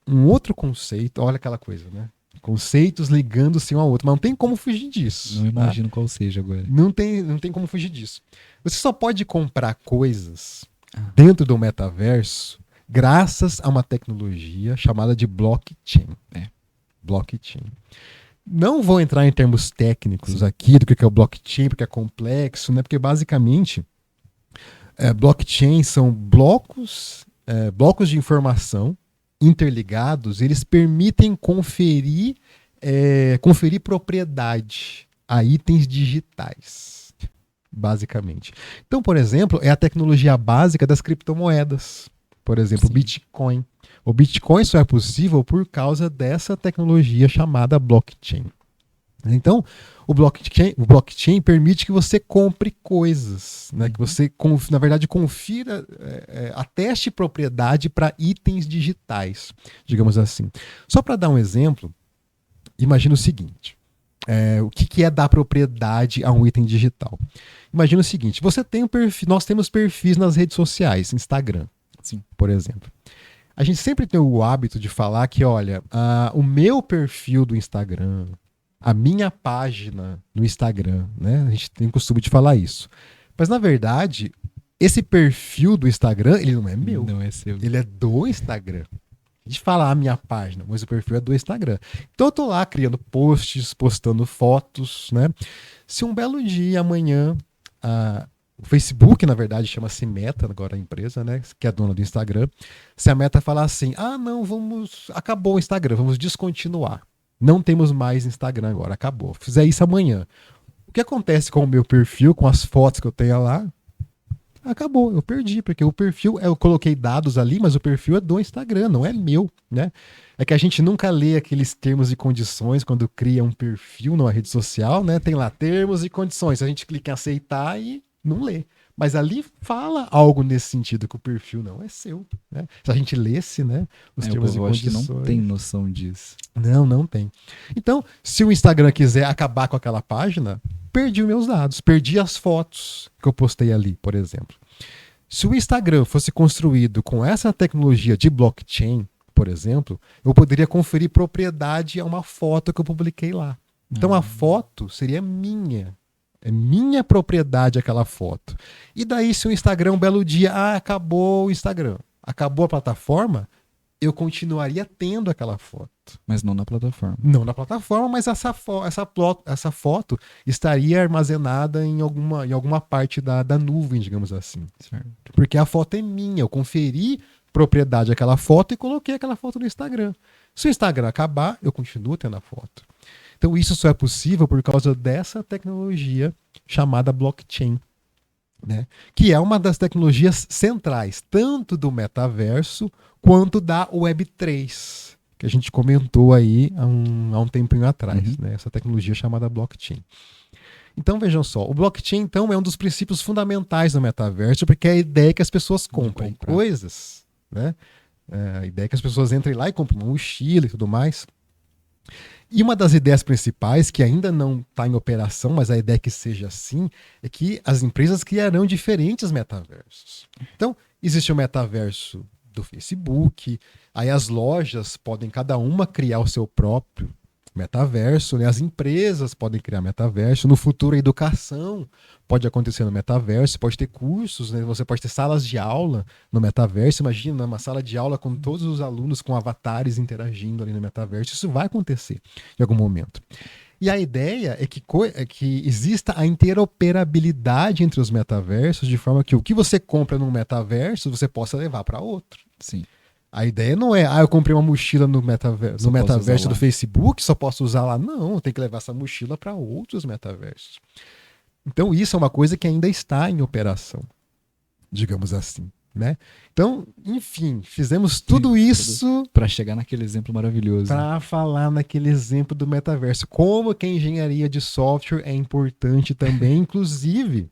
um outro conceito, olha aquela coisa, né? Conceitos ligando-se um ao outro, mas não tem como fugir disso. Não imagino qual seja agora. Não tem como fugir disso. Você só pode comprar coisas dentro do metaverso graças a uma tecnologia chamada de blockchain. Blockchain. Não vou entrar em termos técnicos aqui do que é o blockchain, porque é complexo, né? Porque basicamente blockchain são blocos de informação interligados, eles permitem conferir propriedade a itens digitais, basicamente. Então, por exemplo, é a tecnologia básica das criptomoedas. Por exemplo, o Bitcoin. O Bitcoin só é possível por causa dessa tecnologia chamada blockchain. Então, o blockchain permite que você compre coisas, né? Que você, na verdade, confira, ateste propriedade para itens digitais, digamos assim. Só para dar um exemplo, imagina o seguinte: o que é dar propriedade a um item digital? Imagina o seguinte: você tem nós temos perfis nas redes sociais, Instagram, por exemplo. A gente sempre tem o hábito de falar que, olha, o meu perfil do Instagram, a minha página no Instagram, né? A gente tem o costume de falar isso. Mas, na verdade, esse perfil do Instagram, ele não é meu. Não é seu. Ele é do Instagram. A gente fala a minha página, mas o perfil é do Instagram. Então eu tô lá criando posts, postando fotos, né? Se um belo dia, amanhã, o Facebook, na verdade, chama-se Meta, agora a empresa, né? Que é dona do Instagram. Se a Meta falar assim, não, acabou o Instagram, vamos descontinuar. Não temos mais Instagram agora, acabou. Fizer isso amanhã. O que acontece com o meu perfil, com as fotos que eu tenho lá? Acabou, eu perdi, porque o perfil, eu coloquei dados ali, mas o perfil é do Instagram, não é meu, né? É que a gente nunca lê aqueles termos e condições quando cria um perfil numa rede social, né? Tem lá termos e condições, a gente clica em aceitar e não lê. Mas ali fala algo nesse sentido, que o perfil não é seu, né? Se a gente lesse, né, os termos e condições... acho que não tem noção disso. Não tem. Então, se o Instagram quiser acabar com aquela página, perdi os meus dados, perdi as fotos que eu postei ali, por exemplo. Se o Instagram fosse construído com essa tecnologia de blockchain, por exemplo, eu poderia conferir propriedade a uma foto que eu publiquei lá. Então a foto seria minha. É minha propriedade aquela foto. E daí, se o Instagram um belo dia, acabou o Instagram, acabou a plataforma, eu continuaria tendo aquela foto. Mas não na plataforma. Não na plataforma, mas essa foto estaria armazenada em alguma parte da nuvem, digamos assim. Certo. Porque a foto é minha, eu conferi propriedade àquela foto e coloquei aquela foto no Instagram. Se o Instagram acabar, eu continuo tendo a foto. Então isso só é possível por causa dessa tecnologia chamada blockchain, né? Que é uma das tecnologias centrais, tanto do metaverso quanto da Web3, que a gente comentou aí há um tempinho atrás, né? Essa tecnologia chamada blockchain. Então vejam só, o blockchain então é um dos princípios fundamentais do metaverso, porque é a ideia que as pessoas comprem coisas, né? A ideia é que as pessoas entrem lá e comprem uma mochila e tudo mais. E uma das ideias principais, que ainda não está em operação, mas a ideia é que seja assim, é que as empresas criarão diferentes metaversos. Então, existe o metaverso do Facebook, aí as lojas podem cada uma criar o seu próprio metaverso, né? As empresas podem criar metaverso. No futuro, a educação pode acontecer no metaverso, pode ter cursos, né? Você pode ter salas de aula no metaverso. Imagina uma sala de aula com todos os alunos com avatares interagindo ali no metaverso. Isso vai acontecer em algum momento. E a ideia é que exista a interoperabilidade entre os metaversos, de forma que o que você compra num metaverso, você possa levar para outro. Sim. A ideia não é, eu comprei uma mochila no metaverso do Facebook, só posso usar lá. Não, eu tenho que levar essa mochila para outros metaversos. Então isso é uma coisa que ainda está em operação, digamos assim, né? Então, enfim, fizemos tudo isso para chegar naquele exemplo maravilhoso. Para falar naquele exemplo do metaverso. Como que a engenharia de software é importante também, inclusive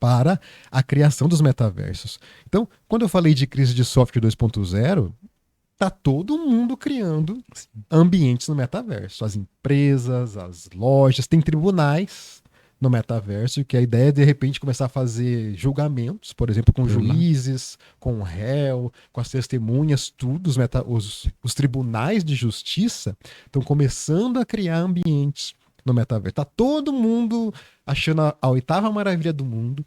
para a criação dos metaversos. Então, quando eu falei de crise de software 2.0, tá todo mundo criando ambientes no metaverso. As empresas, as lojas, tem tribunais no metaverso, que a ideia é, de repente, começar a fazer julgamentos, por exemplo, com juízes, com o réu, com as testemunhas, tudo. Os tribunais de justiça estão começando a criar ambientes no metaverso. Tá todo mundo achando a 8ª maravilha do mundo.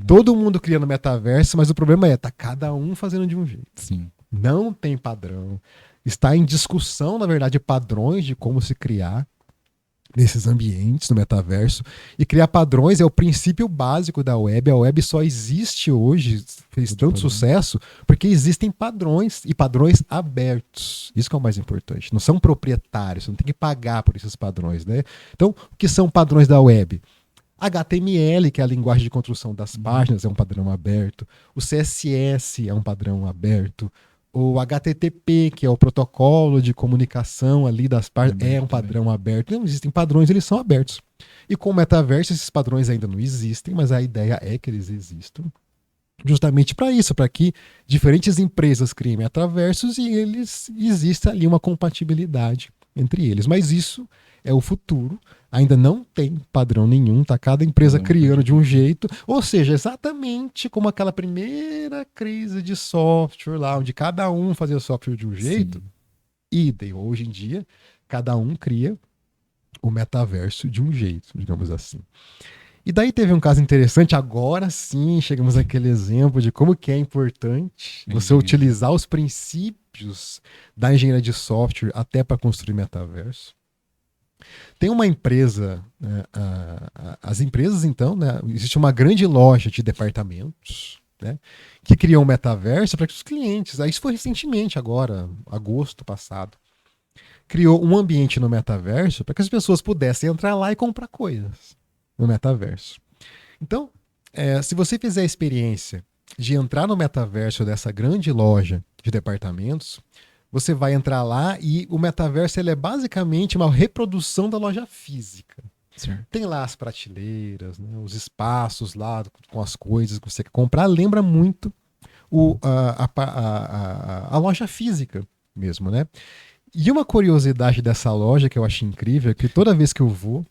Todo mundo criando metaverso, mas o problema tá cada um fazendo de um jeito. Sim. Não tem padrão. Está em discussão, na verdade, padrões de como se criar, nesses ambientes, no metaverso, e criar padrões é o princípio básico da web. A web só existe hoje, fez tanto sucesso, porque existem padrões, e padrões abertos. Isso que é o mais importante. Não são proprietários, você não tem que pagar por esses padrões, né? Então, o que são padrões da web? HTML, que é a linguagem de construção das páginas, é um padrão aberto. O CSS é um padrão aberto. O HTTP, que é o protocolo de comunicação ali das páginas, é um padrão aberto. Não existem padrões, eles são abertos. E com o metaverso, esses padrões ainda não existem, mas a ideia é que eles existam. Justamente para isso, para que diferentes empresas criem metaversos e eles exista ali uma compatibilidade entre eles. Mas isso é o futuro. Ainda não tem padrão nenhum, tá cada empresa criando de um jeito, ou seja, exatamente como aquela primeira crise de software lá, onde cada um fazia o software de um jeito, idem, hoje em dia, cada um cria o metaverso de um jeito, digamos assim. E daí teve um caso interessante, agora sim chegamos àquele exemplo de como que é importante você utilizar os princípios da engenharia de software até para construir metaverso. Tem uma empresa, né, as empresas então, né, existe uma grande loja de departamentos, né, que criou um metaverso para que os clientes, isso foi recentemente agora, agosto passado, criou um ambiente no metaverso para que as pessoas pudessem entrar lá e comprar coisas no metaverso. Então, se você fizer a experiência de entrar no metaverso dessa grande loja de departamentos, você vai entrar lá e o metaverso ele é basicamente uma reprodução da loja física. Certo. Tem lá as prateleiras, né, os espaços lá com as coisas que você quer comprar. Lembra muito a loja física mesmo, né? E uma curiosidade dessa loja que eu acho incrível é que toda vez que eu vou,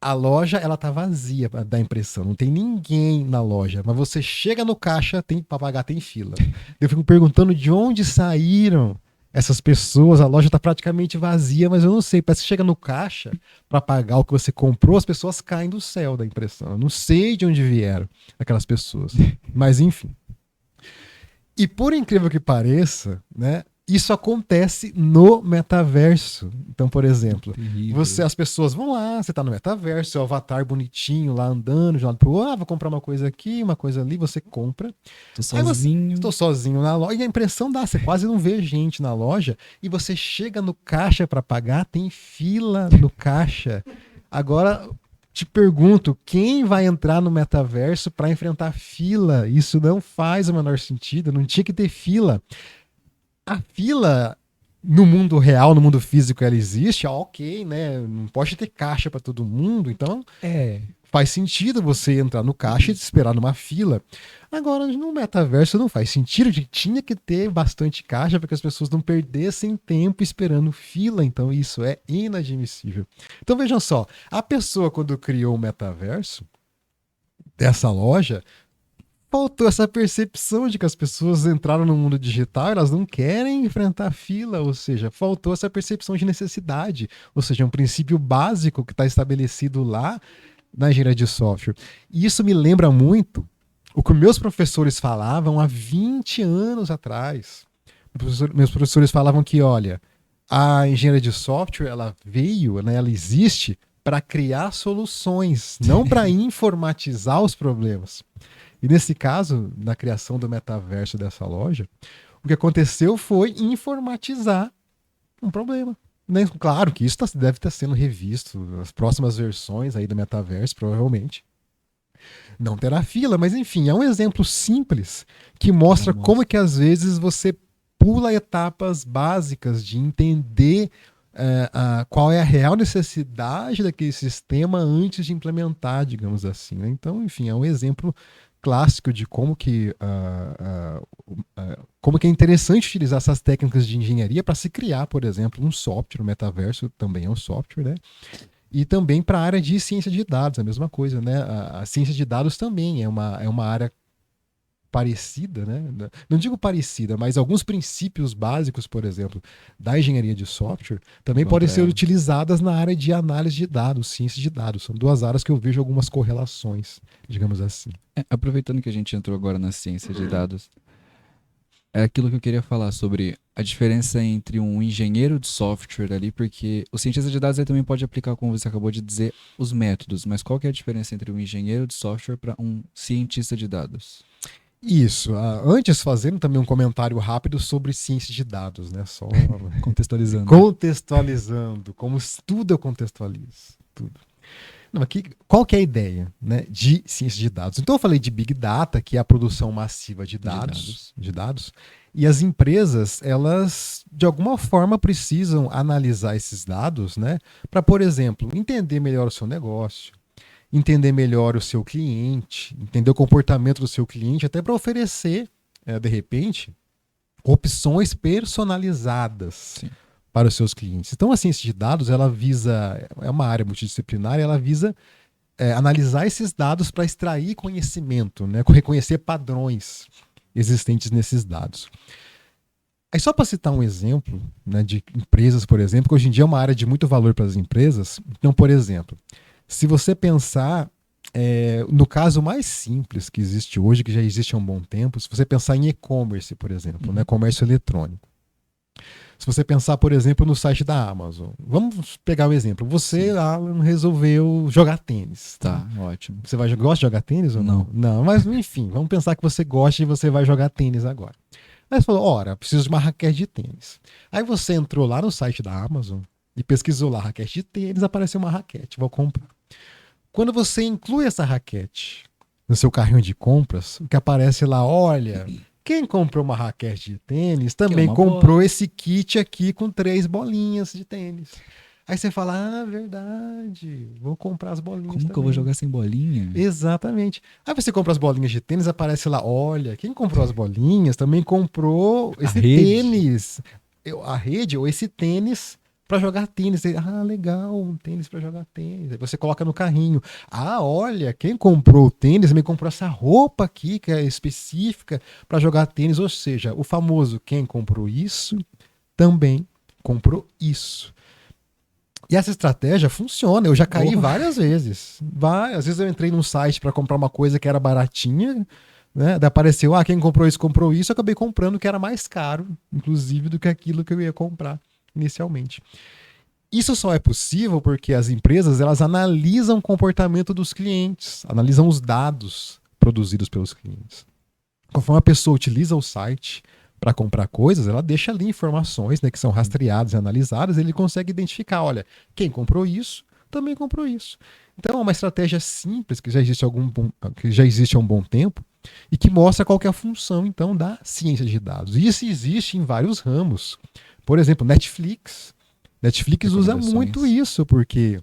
a loja ela tá vazia, dá a impressão, não tem ninguém na loja, mas você chega no caixa, tem para pagar, tem fila. Eu fico perguntando de onde saíram essas pessoas, a loja tá praticamente vazia, mas eu não sei, parece que chega no caixa para pagar o que você comprou, as pessoas caem do céu da impressão. Eu não sei de onde vieram aquelas pessoas, mas enfim. E por incrível que pareça, né, isso acontece no metaverso. Então, por exemplo, as pessoas vão lá, você tá no metaverso, seu avatar bonitinho lá andando de um lado pro outro, vou comprar uma coisa aqui, uma coisa ali, você compra. Tô sozinho. Estou sozinho na loja, e a impressão dá, você quase não vê gente na loja, e você chega no caixa para pagar, tem fila no caixa. Agora, te pergunto, quem vai entrar no metaverso para enfrentar fila? Isso não faz o menor sentido, não tinha que ter fila. A fila no mundo real, no mundo físico, ela existe, ok, né? Não pode ter caixa para todo mundo, então faz sentido você entrar no caixa e esperar numa fila. Agora, no metaverso não faz sentido, tinha que ter bastante caixa para que as pessoas não perdessem tempo esperando fila, então isso é inadmissível. Então vejam só, a pessoa quando criou o metaverso dessa loja, faltou essa percepção de que as pessoas entraram no mundo digital, elas não querem enfrentar fila, ou seja, faltou essa percepção de necessidade, ou seja, um princípio básico que está estabelecido lá na engenharia de software. E isso me lembra muito o que meus professores falavam há 20 anos atrás. Meus professores falavam que, olha, a engenharia de software, ela veio, né, ela existe para criar soluções, não para informatizar os problemas. E nesse caso, na criação do metaverso dessa loja, o que aconteceu foi informatizar um problema. Né? Claro que isso deve estar sendo revisto, as próximas versões aí do metaverso, provavelmente. Não terá fila, mas enfim, é um exemplo simples que mostra como é que às vezes você pula etapas básicas de entender qual é a real necessidade daquele sistema antes de implementar, digamos assim. Né? Então, enfim, é um exemplo clássico de como que é interessante utilizar essas técnicas de engenharia para se criar, por exemplo, um software, o metaverso também é um software, né? E também para a área de ciência de dados, a mesma coisa, né? A ciência de dados também é uma área parecida, né? Não digo parecida, mas alguns princípios básicos, por exemplo, da engenharia de software, também podem ser utilizadas na área de análise de dados, ciência de dados. São duas áreas que eu vejo algumas correlações, digamos assim. Aproveitando que a gente entrou agora na ciência de dados, é aquilo que eu queria falar sobre a diferença entre um engenheiro de software ali, porque o cientista de dados aí também pode aplicar, como você acabou de dizer, os métodos, mas qual que é a diferença entre um engenheiro de software para um cientista de dados? Isso. Antes, fazendo também um comentário rápido sobre ciência de dados, né? Só Contextualizando. contextualizando, como tudo eu contextualizo. Tudo. Não, aqui, qual que é a ideia, né, de ciência de dados? Então eu falei de Big Data, que é a produção massiva de dados, e as empresas, elas de alguma forma precisam analisar esses dados, né, para, por exemplo, entender melhor o seu negócio, entender melhor o seu cliente, entender o comportamento do seu cliente, até para oferecer, de repente, opções personalizadas. Sim. Para os seus clientes. Então, a ciência de dados, ela visa, é uma área multidisciplinar, ela visa analisar esses dados para extrair conhecimento, né, reconhecer padrões existentes nesses dados. Aí, só para citar um exemplo, né, de empresas, por exemplo, que hoje em dia é uma área de muito valor para as empresas. Então, por exemplo, se você pensar no caso mais simples que existe hoje, que já existe há um bom tempo, se você pensar em e-commerce, por exemplo, né, comércio eletrônico. Se você pensar, por exemplo, no site da Amazon. Vamos pegar o exemplo. Você, Alan, resolveu jogar tênis. Tá, ótimo. Você gosta de jogar tênis ou não? Não, mas enfim, vamos pensar que você gosta e você vai jogar tênis agora. Aí você falou, ora, preciso de uma raquete de tênis. Aí você entrou lá no site da Amazon e pesquisou lá raquete de tênis, apareceu uma raquete, vou comprar. Quando você inclui essa raquete no seu carrinho de compras, o que aparece lá, olha... Quem comprou uma raquete de tênis também comprou esse kit aqui com 3 bolinhas de tênis. Aí você fala, verdade, vou comprar as bolinhas Como também. que eu vou jogar sem bolinha? Exatamente. Aí você compra as bolinhas de tênis, aparece lá, olha, quem comprou as bolinhas também comprou esse tênis. A rede ou esse tênis para jogar tênis. Legal, um tênis para jogar tênis. Aí você coloca no carrinho. Olha, quem comprou o tênis também comprou essa roupa aqui, que é específica para jogar tênis. Ou seja, o famoso quem comprou isso também comprou isso. E essa estratégia funciona. Eu já caí várias vezes. Às vezes eu entrei num site para comprar uma coisa que era baratinha, né? Daí apareceu, quem comprou isso, eu acabei comprando que era mais caro, inclusive, do que aquilo que eu ia comprar inicialmente. Isso só é possível porque as empresas, elas analisam o comportamento dos clientes, analisam os dados produzidos pelos clientes. Conforme a pessoa utiliza o site para comprar coisas, ela deixa ali informações, né, que são rastreadas e analisadas, ele consegue identificar, olha, quem comprou isso, também comprou isso. Então é uma estratégia simples que já existe há um bom tempo e que mostra qual que é a função, então, da ciência de dados. E isso existe em vários ramos. Por exemplo, Netflix. Netflix usa muito isso, porque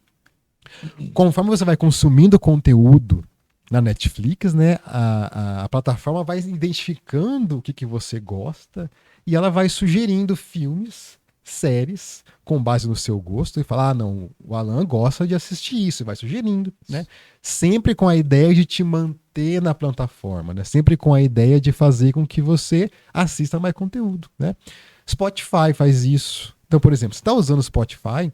conforme você vai consumindo conteúdo na Netflix, né, a plataforma vai identificando o que você gosta e ela vai sugerindo filmes, séries, com base no seu gosto, e falar, não, o Alan gosta de assistir isso, e vai sugerindo, né? Sempre com a ideia de te manter na plataforma, né? Sempre com a ideia de fazer com que você assista mais conteúdo, né? Spotify faz isso. Então, por exemplo, você está usando o Spotify,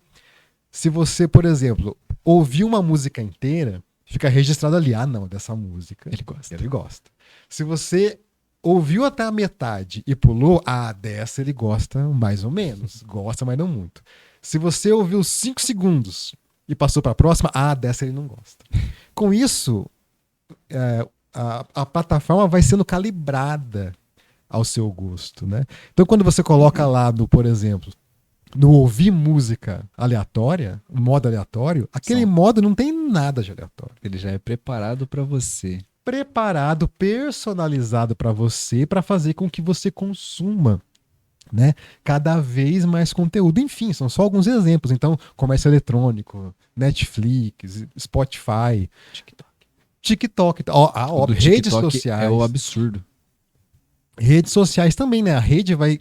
se você, por exemplo, ouvir uma música inteira, fica registrado ali, não, dessa música ele gosta. Se você ouviu até a metade e pulou, dessa ele gosta mais ou menos, gosta, mas não muito. Se você ouviu 5 segundos e passou para a próxima, dessa ele não gosta. Com isso, a plataforma vai sendo calibrada ao seu gosto, né? Então, quando você coloca lá, por exemplo, no ouvir música aleatória, modo aleatório, aquele modo não tem nada de aleatório. Ele já é preparado para você. Preparado, personalizado para você, para fazer com que você consuma, né, cada vez mais conteúdo. Enfim, são só alguns exemplos. Então, comércio eletrônico, Netflix, Spotify, TikTok, redes sociais. É o absurdo. Redes sociais também, né? A rede vai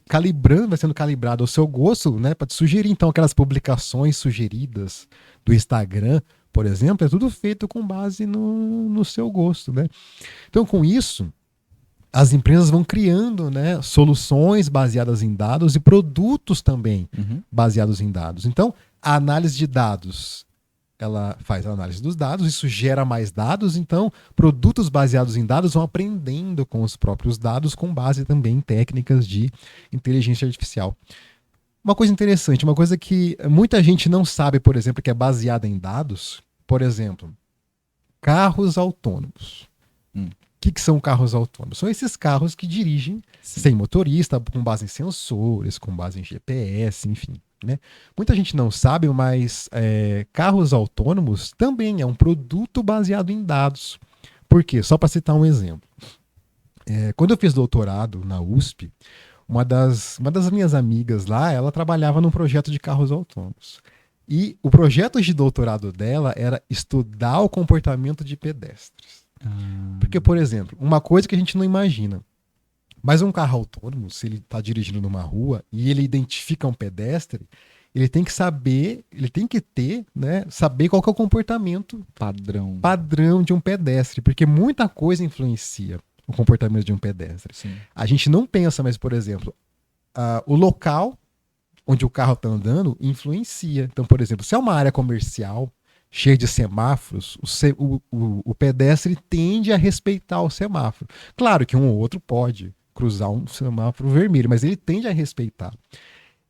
sendo calibrada ao seu gosto, né? Para te sugerir, então, aquelas publicações sugeridas do Instagram, por exemplo, é tudo feito com base no seu gosto, né? Então, com isso, as empresas vão criando, né, soluções baseadas em dados e produtos também baseados em dados. Então, a análise de dados ela faz a análise dos dados, isso gera mais dados, então produtos baseados em dados vão aprendendo com os próprios dados, com base também em técnicas de inteligência artificial. Uma coisa interessante, uma coisa que muita gente não sabe, por exemplo, que é baseada em dados, por exemplo, carros autônomos. O que são carros autônomos? São esses carros que dirigem sem motorista, com base em sensores, com base em GPS, enfim. Né? Muita gente não sabe, mas carros autônomos também é um produto baseado em dados. Por quê? Só para citar um exemplo. Quando eu fiz doutorado na USP, uma das minhas amigas lá, ela trabalhava num projeto de carros autônomos. E o projeto de doutorado dela era estudar o comportamento de pedestres. Porque, por exemplo, uma coisa que a gente não imagina, mas um carro autônomo, se ele está dirigindo numa rua e ele identifica um pedestre, ele tem que saber, ele tem que ter, né, saber qual que é o comportamento padrão de um pedestre, porque muita coisa influencia o comportamento de um pedestre. Sim. A gente não pensa, mas, por exemplo, o local onde o carro está andando influencia. Então, por exemplo, se é uma área comercial cheia de semáforos, o pedestre tende a respeitar o semáforo. Claro que um ou outro pode cruzar um semáforo vermelho, mas ele tende a respeitar.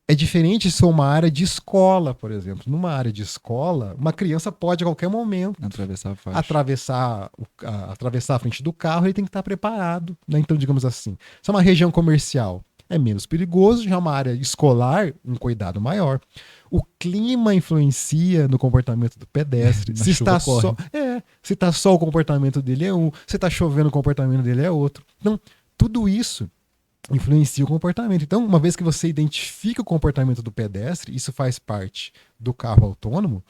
É diferente se for uma área de escola, por exemplo. Numa área de escola, uma criança pode a qualquer momento atravessar a faixa. atravessar a frente do carro, ele tem que estar preparado. Né? Então, digamos assim, se é uma região comercial, é menos perigoso, já uma área escolar, um cuidado maior. O clima influencia no comportamento do pedestre. Se está só o comportamento dele é um, se está chovendo o comportamento dele é outro. Então, tudo isso influencia o comportamento. Então, uma vez que você identifica o comportamento do pedestre, isso faz parte do carro autônomo,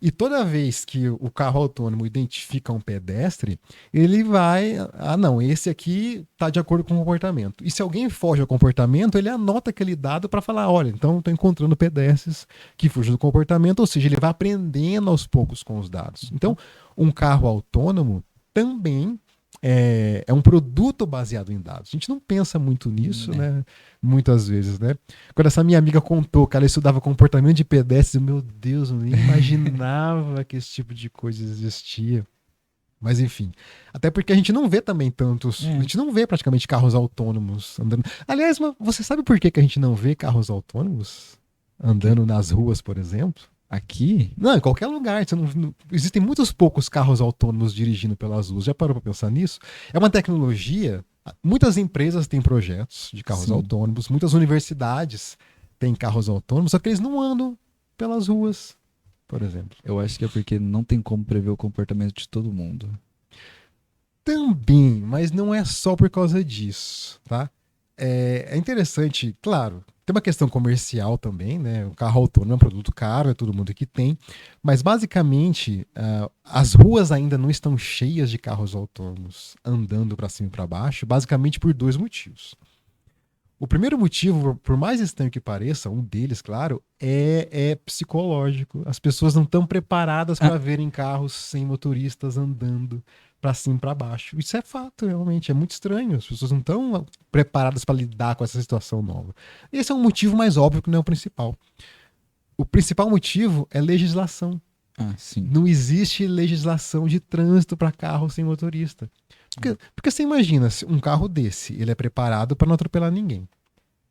e toda vez que o carro autônomo identifica um pedestre, ele vai... não, esse aqui está de acordo com o comportamento. E se alguém foge ao comportamento, ele anota aquele dado para falar, olha, então estou encontrando pedestres que fugem do comportamento, ou seja, ele vai aprendendo aos poucos com os dados. Então, um carro autônomo também é um produto baseado em dados. A gente não pensa muito nisso, né? Muitas vezes, né? Quando essa minha amiga contou que ela estudava comportamento de pedestres, meu Deus, eu nem imaginava que esse tipo de coisa existia. Mas enfim, até porque a gente não vê também tantos, a gente não vê praticamente carros autônomos andando. Aliás, você sabe por que a gente não vê carros autônomos andando nas ruas, por exemplo? Aqui? Não, em qualquer lugar. Existem muitos poucos carros autônomos dirigindo pelas ruas. Já parou para pensar nisso? É uma tecnologia. Muitas empresas têm projetos de carros autônomos, muitas universidades têm carros autônomos, só que eles não andam pelas ruas, por exemplo. Eu acho que é porque não tem como prever o comportamento de todo mundo. Também, mas não é só por causa disso, tá? É interessante, claro, tem uma questão comercial também, né? O carro autônomo é um produto caro, é todo mundo que tem, mas basicamente as ruas ainda não estão cheias de carros autônomos andando para cima e para baixo, basicamente por dois motivos. O primeiro motivo, por mais estranho que pareça, um deles, claro, é psicológico. As pessoas não estão preparadas para verem carros sem motoristas andando para cima e para baixo. Isso é fato, realmente. É muito estranho. As pessoas não estão preparadas para lidar com essa situação nova. Esse é um motivo mais óbvio que não é o principal. O principal motivo é legislação. Sim. Não existe legislação de trânsito para carro sem motorista. Porque você imagina, se um carro desse, ele é preparado para não atropelar ninguém.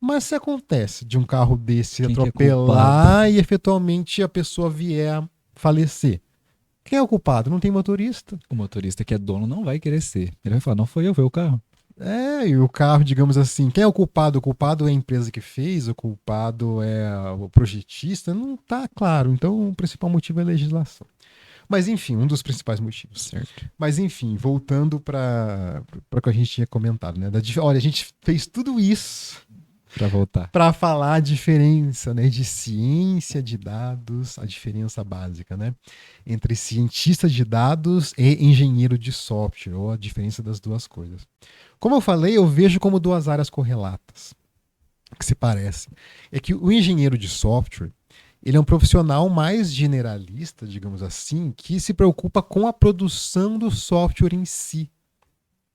Mas se acontece de um carro desse atropelar e efetualmente a pessoa vier a falecer, quem é o culpado? Não tem motorista. O motorista que é dono não vai querer ser. Ele vai falar, não foi eu, foi o carro. E o carro, digamos assim, quem é o culpado? O culpado é a empresa que fez, o culpado é o projetista? Não está claro. Então o principal motivo é a legislação. Mas enfim, um dos principais motivos. Certo. Mas enfim, voltando para o que a gente tinha comentado, né? Olha, a gente fez tudo isso para voltar para falar a diferença, né, de ciência de dados, a diferença básica, né, entre cientista de dados e engenheiro de software, ou a diferença das duas coisas. Como eu falei, eu vejo como duas áreas correlatas, que se parecem. É que o engenheiro de software, ele é um profissional mais generalista, digamos assim, que se preocupa com a produção do software em si.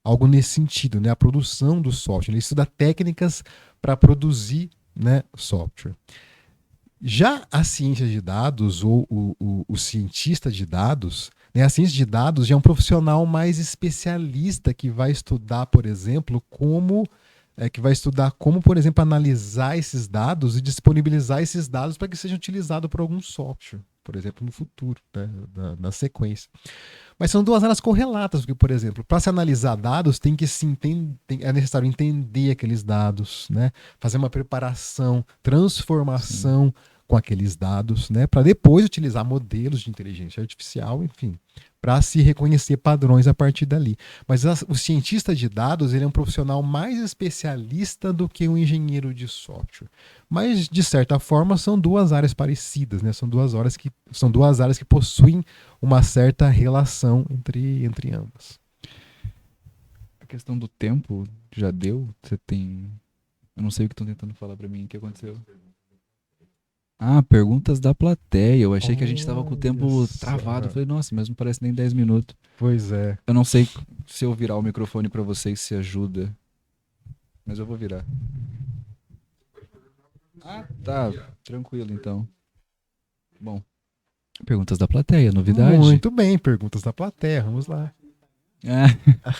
Algo nesse sentido, né? A produção do software. Ele estuda técnicas para produzir, né, software. Já a ciência de dados, ou o cientista de dados, né, a ciência de dados já é um profissional mais especialista que vai estudar, por exemplo, como, por exemplo, analisar esses dados e disponibilizar esses dados para que sejam utilizados por algum software, por exemplo, no futuro, né, na sequência. Mas são duas áreas correlatas, porque, por exemplo, para se analisar dados, é necessário entender aqueles dados, né? Fazer uma preparação, Sim. transformação com aqueles dados, né? Para depois utilizar modelos de inteligência artificial, enfim, para se reconhecer padrões a partir dali. Mas o cientista de dados, ele é um profissional mais especialista do que um engenheiro de software. Mas, de certa forma, são duas áreas parecidas, né? São duas áreas que possuem uma certa relação entre ambas. A questão do tempo já deu? Você tem. Eu não sei o que estão tentando falar pra mim. O que aconteceu? Ah, perguntas da plateia. Eu achei que a gente tava com o Olha tempo travado. Eu só. falei, nossa, mas não parece nem 10 minutos. Pois é. Eu não sei se eu virar o microfone pra vocês se ajuda. Mas eu vou virar. Ah, tá. Tranquilo, então. Bom, perguntas da plateia, novidade? Muito bem, perguntas da plateia, vamos lá. Ah.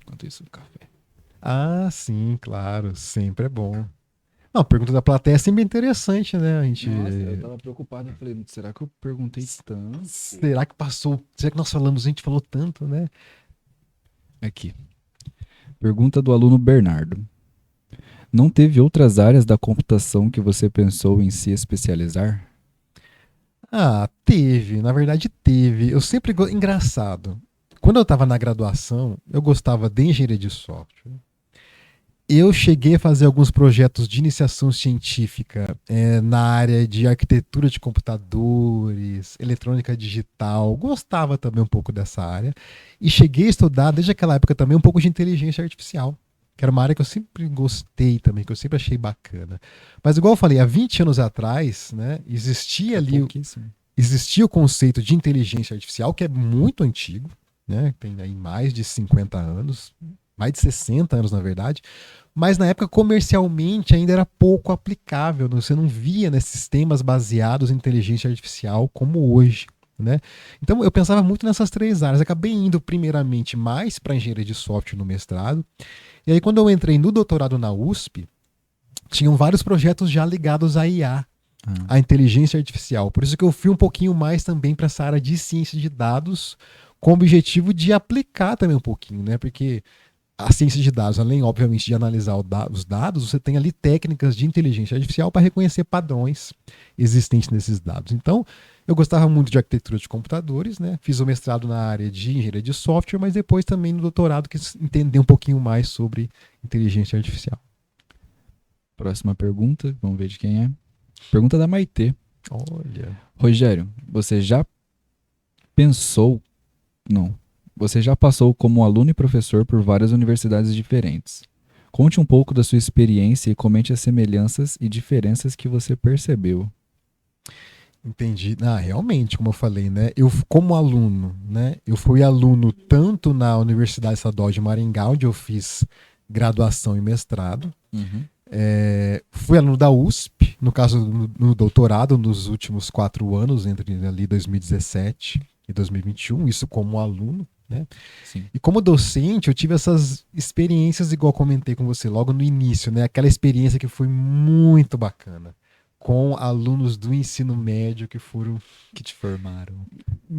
Enquanto isso, café. Ah, sim, claro, sempre é bom. Não, pergunta da plateia é sempre interessante, né? A gente. Nossa, eu tava preocupado. Eu falei, será que eu perguntei tanto? Será que passou? Será que nós falamos? A gente falou tanto, né? Aqui. Pergunta do aluno Bernardo. Não teve outras áreas da computação que você pensou em se especializar? Ah, teve, na verdade teve. Eu sempre. Engraçado. Quando eu estava na graduação, eu gostava de engenharia de software. Eu cheguei a fazer alguns projetos de iniciação científica na área de arquitetura de computadores, eletrônica digital. Gostava também um pouco dessa área. E cheguei a estudar, desde aquela época também, um pouco de inteligência artificial, que era uma área que eu sempre gostei também, que eu sempre achei bacana. Mas, igual eu falei, há 20 anos atrás, né, É pouquíssimo. existia o conceito de inteligência artificial, que é muito antigo, né, tem aí mais de 50 anos, mais de 60 anos, na verdade, mas na época comercialmente ainda era pouco aplicável, você não via, né, sistemas baseados em inteligência artificial como hoje. Né? Então eu pensava muito nessas três áreas. Acabei indo primeiramente mais para engenharia de software no mestrado. E aí quando eu entrei no doutorado na USP, tinham vários projetos já ligados à IA, Ah, à inteligência artificial. Por isso que eu fui um pouquinho mais também para essa área de ciência de dados, com o objetivo de aplicar também um pouquinho, né? Porque a ciência de dados, além, obviamente, de analisar os dados, você tem ali técnicas de inteligência artificial para reconhecer padrões existentes nesses dados. Então, eu gostava muito de arquitetura de computadores, né? Fiz o mestrado na área de engenharia de software, mas depois também no doutorado quis entender um pouquinho mais sobre inteligência artificial. próxima pergunta, vamos ver de quem é. Pergunta da Maitê. Olha. Rogério, você já pensou. Não. Você já passou como aluno e professor por várias universidades diferentes. Conte um pouco da sua experiência e comente as semelhanças e diferenças que você percebeu. Entendi. Ah, realmente, como eu falei, né? Eu, como aluno, né? Eu fui aluno tanto na Universidade Estadual de Maringá, onde eu fiz graduação e mestrado. Uhum. Fui aluno da USP, no caso no doutorado, nos últimos 4 anos, entre ali 2017 e 2021, isso como aluno. Né? Sim. E como docente, eu tive essas experiências, igual comentei com você logo no início, né? Aquela experiência que foi muito bacana, com alunos do ensino médio Que te formaram.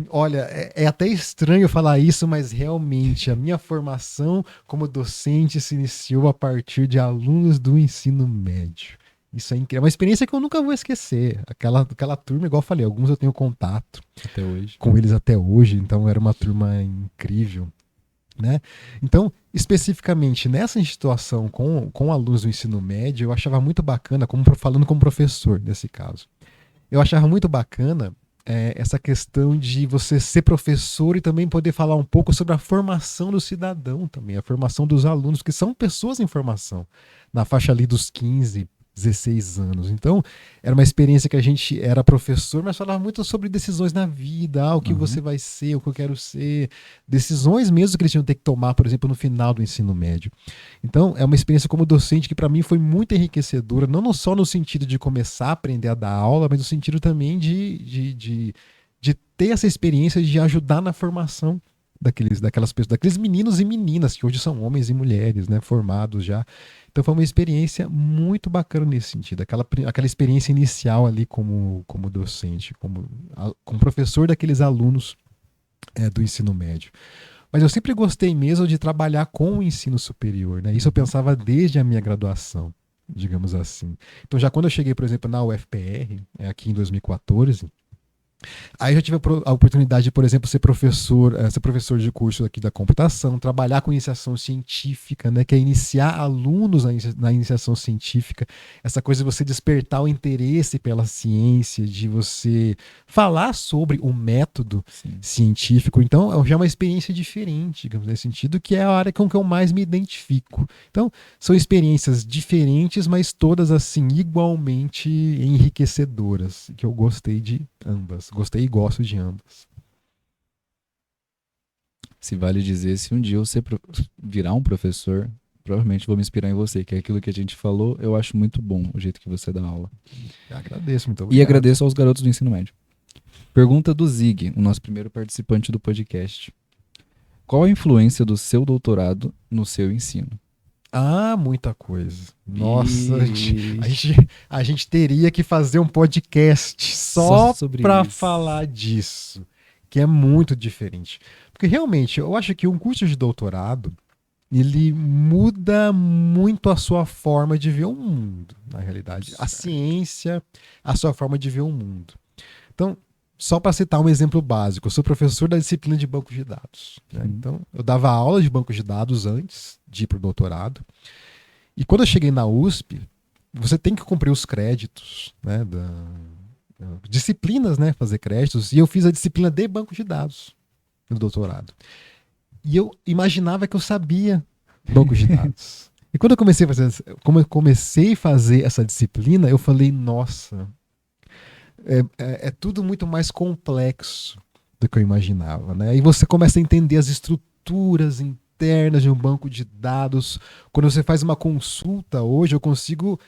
Olha, é até estranho falar isso, mas realmente a minha formação como docente se iniciou a partir de alunos do ensino médio. Isso é incrível. É uma experiência que eu nunca vou esquecer. Aquela turma, igual eu falei, alguns eu tenho contato Até hoje. com eles até hoje, então era uma turma incrível. Né? Então, especificamente nessa situação com alunos do ensino médio, eu achava muito bacana, falando como professor nesse caso, eu achava muito bacana essa questão de você ser professor e também poder falar um pouco sobre a formação do cidadão também, a formação dos alunos, que são pessoas em formação, na faixa ali dos 15 16 anos. Então, era uma experiência que a gente era professor, mas falava muito sobre decisões na vida, o que você vai ser, o que eu quero ser, decisões mesmo que eles tinham que ter que tomar, por exemplo, no final do ensino médio. Então, é uma experiência como docente que para mim foi muito enriquecedora, não só no sentido de começar a aprender a dar aula, mas no sentido também de ter essa experiência de ajudar na formação daquelas pessoas, daqueles meninos e meninas que hoje são homens e mulheres, né, formados já. Então foi uma experiência muito bacana nesse sentido, aquela experiência inicial ali como docente, como professor daqueles alunos do ensino médio. Mas eu sempre gostei mesmo de trabalhar com o ensino superior, né? Isso eu pensava desde a minha graduação, digamos assim. Então já quando eu cheguei, por exemplo, na UFPR, aqui em 2014, aí eu já tive a oportunidade de, por exemplo, ser professor de curso aqui da computação, trabalhar com iniciação científica, né, que é iniciar alunos na iniciação científica, essa coisa de você despertar o interesse pela ciência, de você falar sobre o método científico. Então, já é uma experiência diferente, digamos, nesse sentido, que é a área com que eu mais me identifico. Então, são experiências diferentes, mas todas, assim, igualmente enriquecedoras, que eu gostei de ambas. Gostei e gosto de ambas. Se vale dizer, se um dia você virar um professor, provavelmente vou me inspirar em você, que é aquilo que a gente falou, eu acho muito bom o jeito que você dá aula. Eu agradeço, muito obrigado. E agradeço aos garotos do ensino médio. Pergunta do Zig, o nosso primeiro participante do podcast. Qual a influência do seu doutorado no seu ensino? Ah, muita coisa. Nossa, a gente teria que fazer um podcast só para falar disso, que é muito diferente. Porque realmente, eu acho que um curso de doutorado, ele muda muito a sua forma de ver o mundo, na realidade. A ciência, a sua forma de ver o mundo. Então, só para citar um exemplo básico, eu sou professor da disciplina de bancos de dados. Né? Então, eu dava aula de bancos de dados antes de ir para o doutorado. E quando eu cheguei na USP, você tem que cumprir os créditos, né, disciplinas, né, fazer créditos. E eu fiz a disciplina de banco de dados no doutorado. E eu imaginava que eu sabia bancos de dados. E quando eu comecei a fazer essa disciplina, eu falei, nossa, é tudo muito mais complexo do que eu imaginava, né? E você começa a entender as estruturas internas de um banco de dados. Quando você faz uma consulta hoje, eu consigo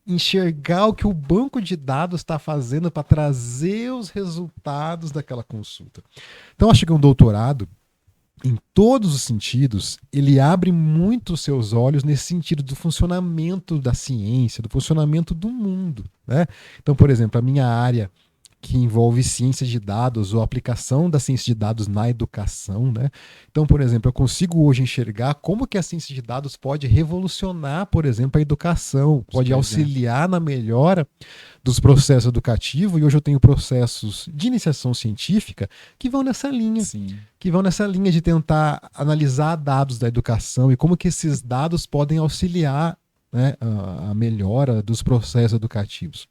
enxergar o que o banco de dados está fazendo para trazer os resultados daquela consulta. Então, acho que um doutorado, em todos os sentidos, ele abre muito os seus olhos nesse sentido do funcionamento da ciência, do funcionamento do mundo, né? Então, por exemplo, a minha área que envolve ciência de dados ou aplicação da ciência de dados na educação, né? Então, por exemplo, eu consigo hoje enxergar como que a ciência de dados pode revolucionar, por exemplo, a educação, pode auxiliar na melhora dos processos educativos, e hoje eu tenho processos de iniciação científica que vão nessa linha, de tentar analisar dados da educação e como que esses dados podem auxiliar, né, a melhora dos processos educativos.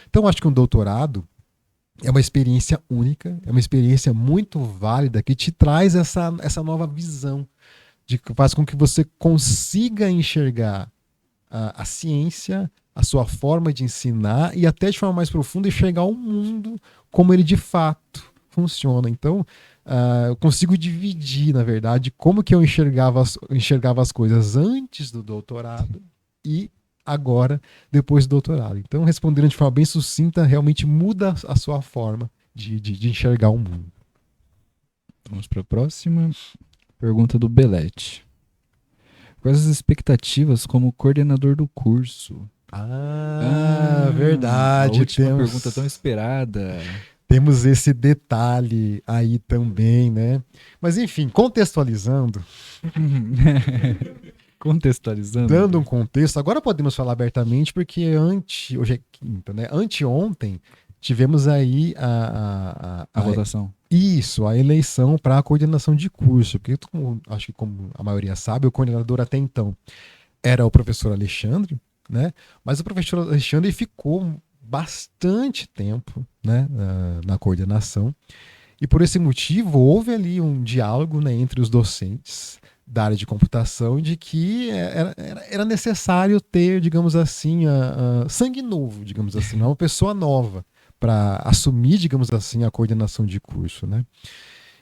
Então, acho que um doutorado é uma experiência única, é uma experiência muito válida que te traz essa nova visão, que faz com que você consiga enxergar a ciência, a sua forma de ensinar e até de forma mais profunda enxergar o mundo como ele de fato funciona. Então, eu consigo dividir, na verdade, como que eu enxergava as coisas antes do doutorado e agora, depois do doutorado. Então, respondendo de forma bem sucinta, realmente muda a sua forma de enxergar o mundo. Vamos para a próxima pergunta do Belete. Quais as expectativas como coordenador do curso? Verdade. A última pergunta tão esperada. Temos esse detalhe aí também, né? Mas, enfim, contextualizando... Dando um contexto, agora podemos falar abertamente, porque hoje é quinta, né? Anteontem tivemos aí a votação. Isso, a eleição para a coordenação de curso, porque acho que como a maioria sabe, o coordenador até então era o professor Alexandre, né? Mas o professor Alexandre ficou bastante tempo, né, na coordenação, e por esse motivo houve ali um diálogo, né, entre os docentes da área de computação de que era necessário ter, digamos assim, sangue novo, digamos assim, uma pessoa nova para assumir, digamos assim, a coordenação de curso, né?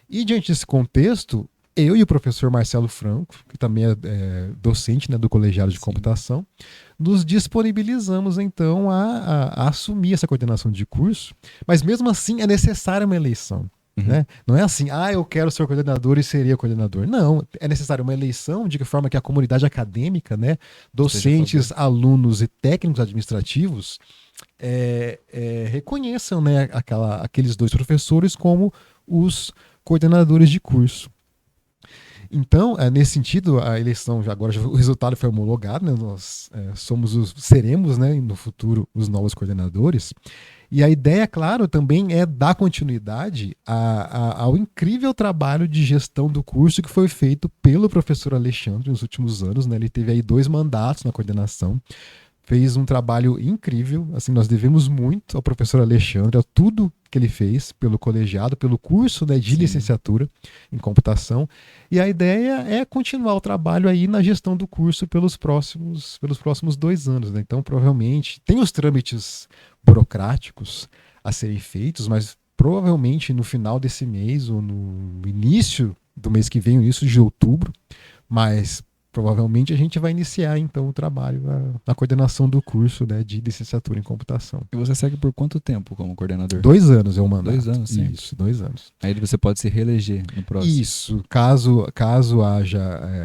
E diante desse contexto, eu e o professor Marcelo Franco, que também é docente, né, do colegiado de Sim. computação, nos disponibilizamos então a assumir essa coordenação de curso, mas mesmo assim é necessária uma eleição. Uhum. Né? Não é assim, eu quero ser coordenador e seria coordenador. Não, é necessária uma eleição de que forma que a comunidade acadêmica, né, docentes, alunos e técnicos administrativos reconheçam, né, aqueles dois professores como os coordenadores de curso. Então, nesse sentido, a eleição o resultado foi homologado, né? Nós seremos, né, no futuro os novos coordenadores. E a ideia, claro, também é dar continuidade ao incrível trabalho de gestão do curso que foi feito pelo professor Alexandre nos últimos anos, né? Ele teve aí 2 mandatos na coordenação. Fez um trabalho incrível, assim, nós devemos muito ao professor Alexandre, a tudo que ele fez pelo colegiado, pelo curso, né, de licenciatura em computação, e a ideia é continuar o trabalho aí na gestão do curso pelos próximos 2 anos, né? Então, provavelmente, tem os trâmites burocráticos a serem feitos, mas provavelmente no final desse mês ou no início do mês que vem, no início de outubro, mas provavelmente a gente vai iniciar então o trabalho na coordenação do curso, né, de licenciatura em computação. E você segue por quanto tempo como coordenador? 2 anos é o mandato. 2 anos, sim. Isso, 2 anos. Aí você pode se reeleger no próximo. Isso, caso haja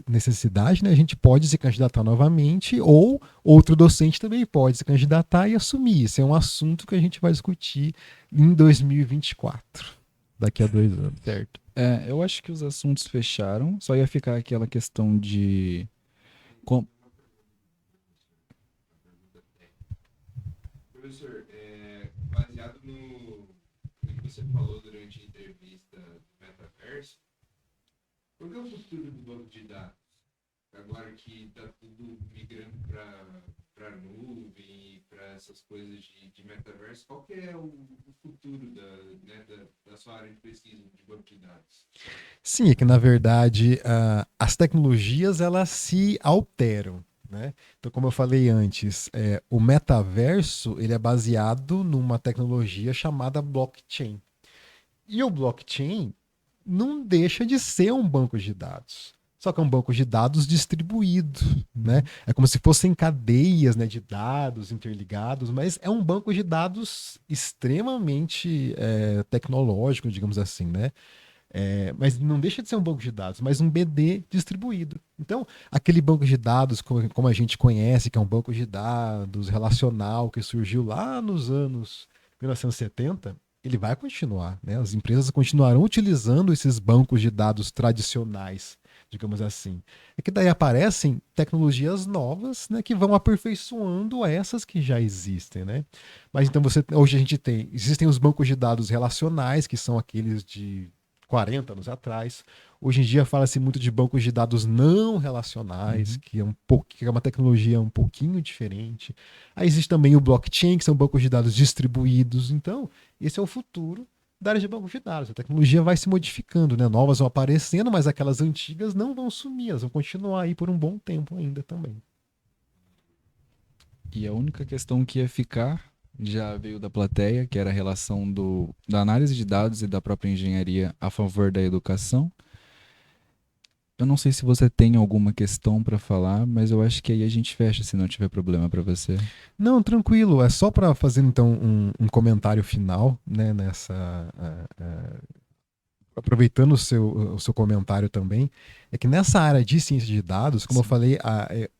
necessidade, né, a gente pode se candidatar novamente ou outro docente também pode se candidatar e assumir. Isso é um assunto que a gente vai discutir em 2024, daqui a 2 anos. Certo. Eu acho que os assuntos fecharam, só ia ficar aquela questão de... Professor, baseado no que você falou durante a entrevista do Metaverso, qual que é o futuro do banco de dados? Agora que está tudo migrando para a nuvem, para essas coisas de metaverso, qual que é o futuro da sua área de pesquisa de banco de dados? Sim, é que na verdade as tecnologias elas se alteram, né? Então, como eu falei antes, o metaverso ele é baseado numa tecnologia chamada blockchain. E o blockchain não deixa de ser um banco de dados. Só que é um banco de dados distribuído, né? É como se fossem cadeias, né, de dados interligados, mas é um banco de dados extremamente tecnológico, digamos assim, né? Mas não deixa de ser um banco de dados, mas um BD distribuído. Então, aquele banco de dados, como a gente conhece, que é um banco de dados relacional que surgiu lá nos anos 1970, ele vai continuar, né? As empresas continuarão utilizando esses bancos de dados tradicionais, digamos assim. É que daí aparecem tecnologias novas, né, que vão aperfeiçoando essas que já existem, né? Mas então hoje existem os bancos de dados relacionais, que são aqueles de 40 anos atrás. Hoje em dia fala-se muito de bancos de dados não relacionais, que é uma tecnologia um pouquinho diferente. Aí existe também o blockchain, que são bancos de dados distribuídos. Então, esse é o futuro da área de bancos de dados. A tecnologia vai se modificando, né? Novas vão aparecendo, mas aquelas antigas não vão sumir, elas vão continuar aí por um bom tempo ainda também. E a única questão que ia ficar já veio da plateia, que era a relação da análise de dados e da própria engenharia a favor da educação. Eu não sei se você tem alguma questão para falar, mas eu acho que aí a gente fecha se não tiver problema para você. Não, tranquilo. É só para fazer então um comentário final, né, aproveitando o seu comentário também, é que nessa área de ciência de dados, como eu falei,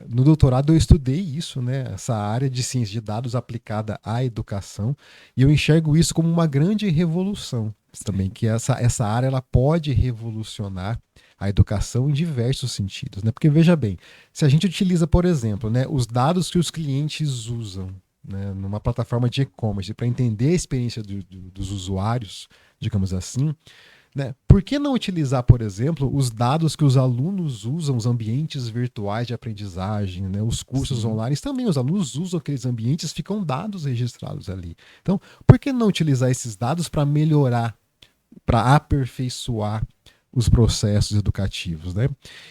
no doutorado eu estudei isso, né, essa área de ciência de dados aplicada à educação, e eu enxergo isso como uma grande revolução também, que essa área ela pode revolucionar a educação em diversos sentidos, né? Porque veja bem, se a gente utiliza, por exemplo, né, os dados que os clientes usam, né, numa plataforma de e-commerce para entender a experiência dos usuários, digamos assim, né, por que não utilizar, por exemplo, os dados que os alunos usam, os ambientes virtuais de aprendizagem, né, os cursos online, também os alunos usam aqueles ambientes, ficam dados registrados ali. Então, por que não utilizar esses dados para melhorar, para aperfeiçoar os processos educativos, né?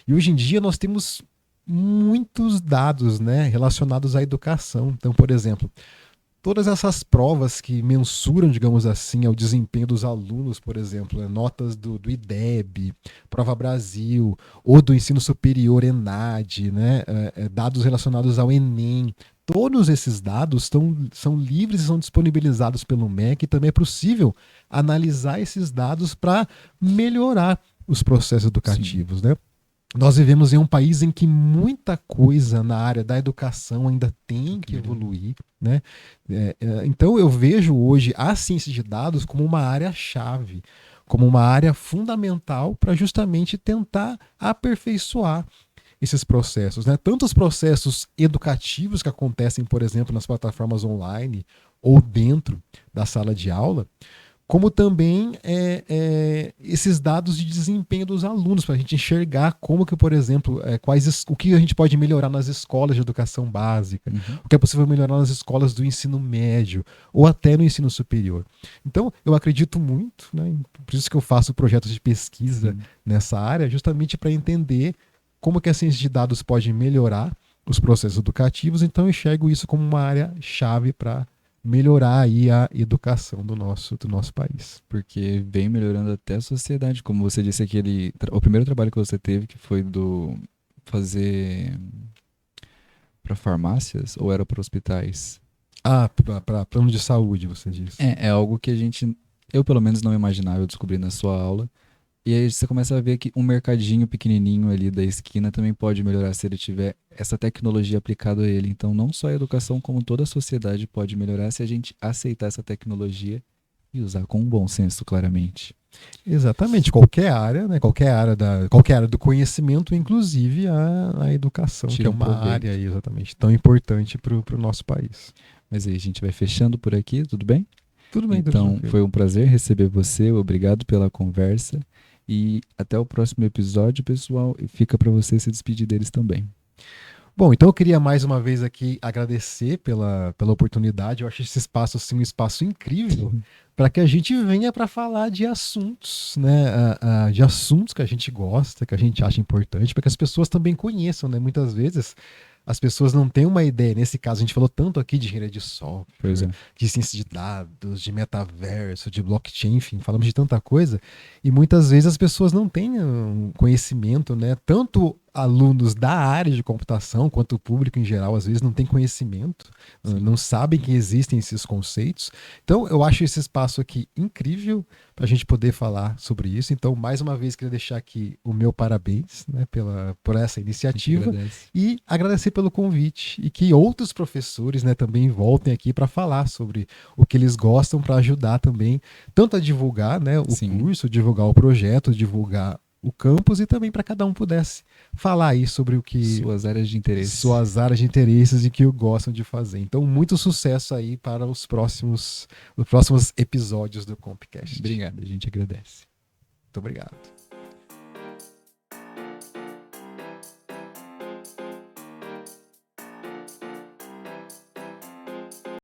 E hoje em dia nós temos muitos dados, né, relacionados à educação. Então, por exemplo, todas essas provas que mensuram, digamos assim, o desempenho dos alunos, por exemplo, notas do IDEB, Prova Brasil, ou do ensino superior ENAD, né, dados relacionados ao Enem, todos esses dados são livres e são disponibilizados pelo MEC, e também é possível analisar esses dados para melhorar os processos educativos, né? Nós vivemos em um país em que muita coisa na área da educação ainda tem que evoluir, né? Então eu vejo hoje a ciência de dados como uma área-chave, como uma área fundamental para justamente tentar aperfeiçoar esses processos, né? Tanto os processos educativos que acontecem, por exemplo, nas plataformas online ou dentro da sala de aula, como também esses dados de desempenho dos alunos, para a gente enxergar como que, por exemplo, o que a gente pode melhorar nas escolas de educação básica, o que é possível melhorar nas escolas do ensino médio ou até no ensino superior. Então, eu acredito muito, né, por isso que eu faço projetos de pesquisa nessa área, justamente para entender como que a ciência de dados pode melhorar os processos educativos. Então, eu enxergo isso como uma área-chave para melhorar aí a educação do nosso país. Porque vem melhorando até a sociedade. Como você disse, o primeiro trabalho que você teve, que foi do fazer para farmácias ou era para hospitais? Para plano de saúde, você disse. É algo que eu pelo menos não imaginava, eu descobri na sua aula. E aí você começa a ver que um mercadinho pequenininho ali da esquina também pode melhorar se ele tiver essa tecnologia aplicada a ele. Então, não só a educação, como toda a sociedade pode melhorar se a gente aceitar essa tecnologia e usar com bom senso, claramente. Exatamente. Qualquer área, né? Qualquer área do conhecimento, inclusive a educação, que é uma área aí, exatamente, tão importante para o nosso país. Mas aí a gente vai fechando por aqui, tudo bem? Tudo bem. Então, foi um prazer receber você. Obrigado pela conversa. E até o próximo episódio, pessoal. E fica para você se despedir deles também. Bom, então eu queria mais uma vez aqui agradecer pela oportunidade. Eu acho esse espaço assim, um espaço incrível para que a gente venha para falar de assuntos, né? De assuntos que a gente gosta, que a gente acha importante, para que as pessoas também conheçam, né? Muitas vezes as pessoas não têm uma ideia. Nesse caso, a gente falou tanto aqui de engenharia de software, de ciência de dados, de metaverso, de blockchain, enfim, falamos de tanta coisa. E muitas vezes as pessoas não têm um conhecimento, né? Tanto alunos da área de computação, quanto o público em geral, às vezes não tem conhecimento, não sabem que existem esses conceitos. Então, eu acho esse espaço aqui incrível para a gente poder falar sobre isso. Então, mais uma vez, queria deixar aqui o meu parabéns, né, por essa iniciativa e agradecer pelo convite e que outros professores, né, também voltem aqui para falar sobre o que eles gostam, para ajudar também, tanto a divulgar, né, o curso, divulgar o projeto, divulgar o campus, e também para cada um pudesse falar aí sobre o que suas áreas de interesses e que gostam de fazer. Então, muito sucesso aí para os próximos episódios do Compcast. Obrigado, a gente agradece. Muito obrigado.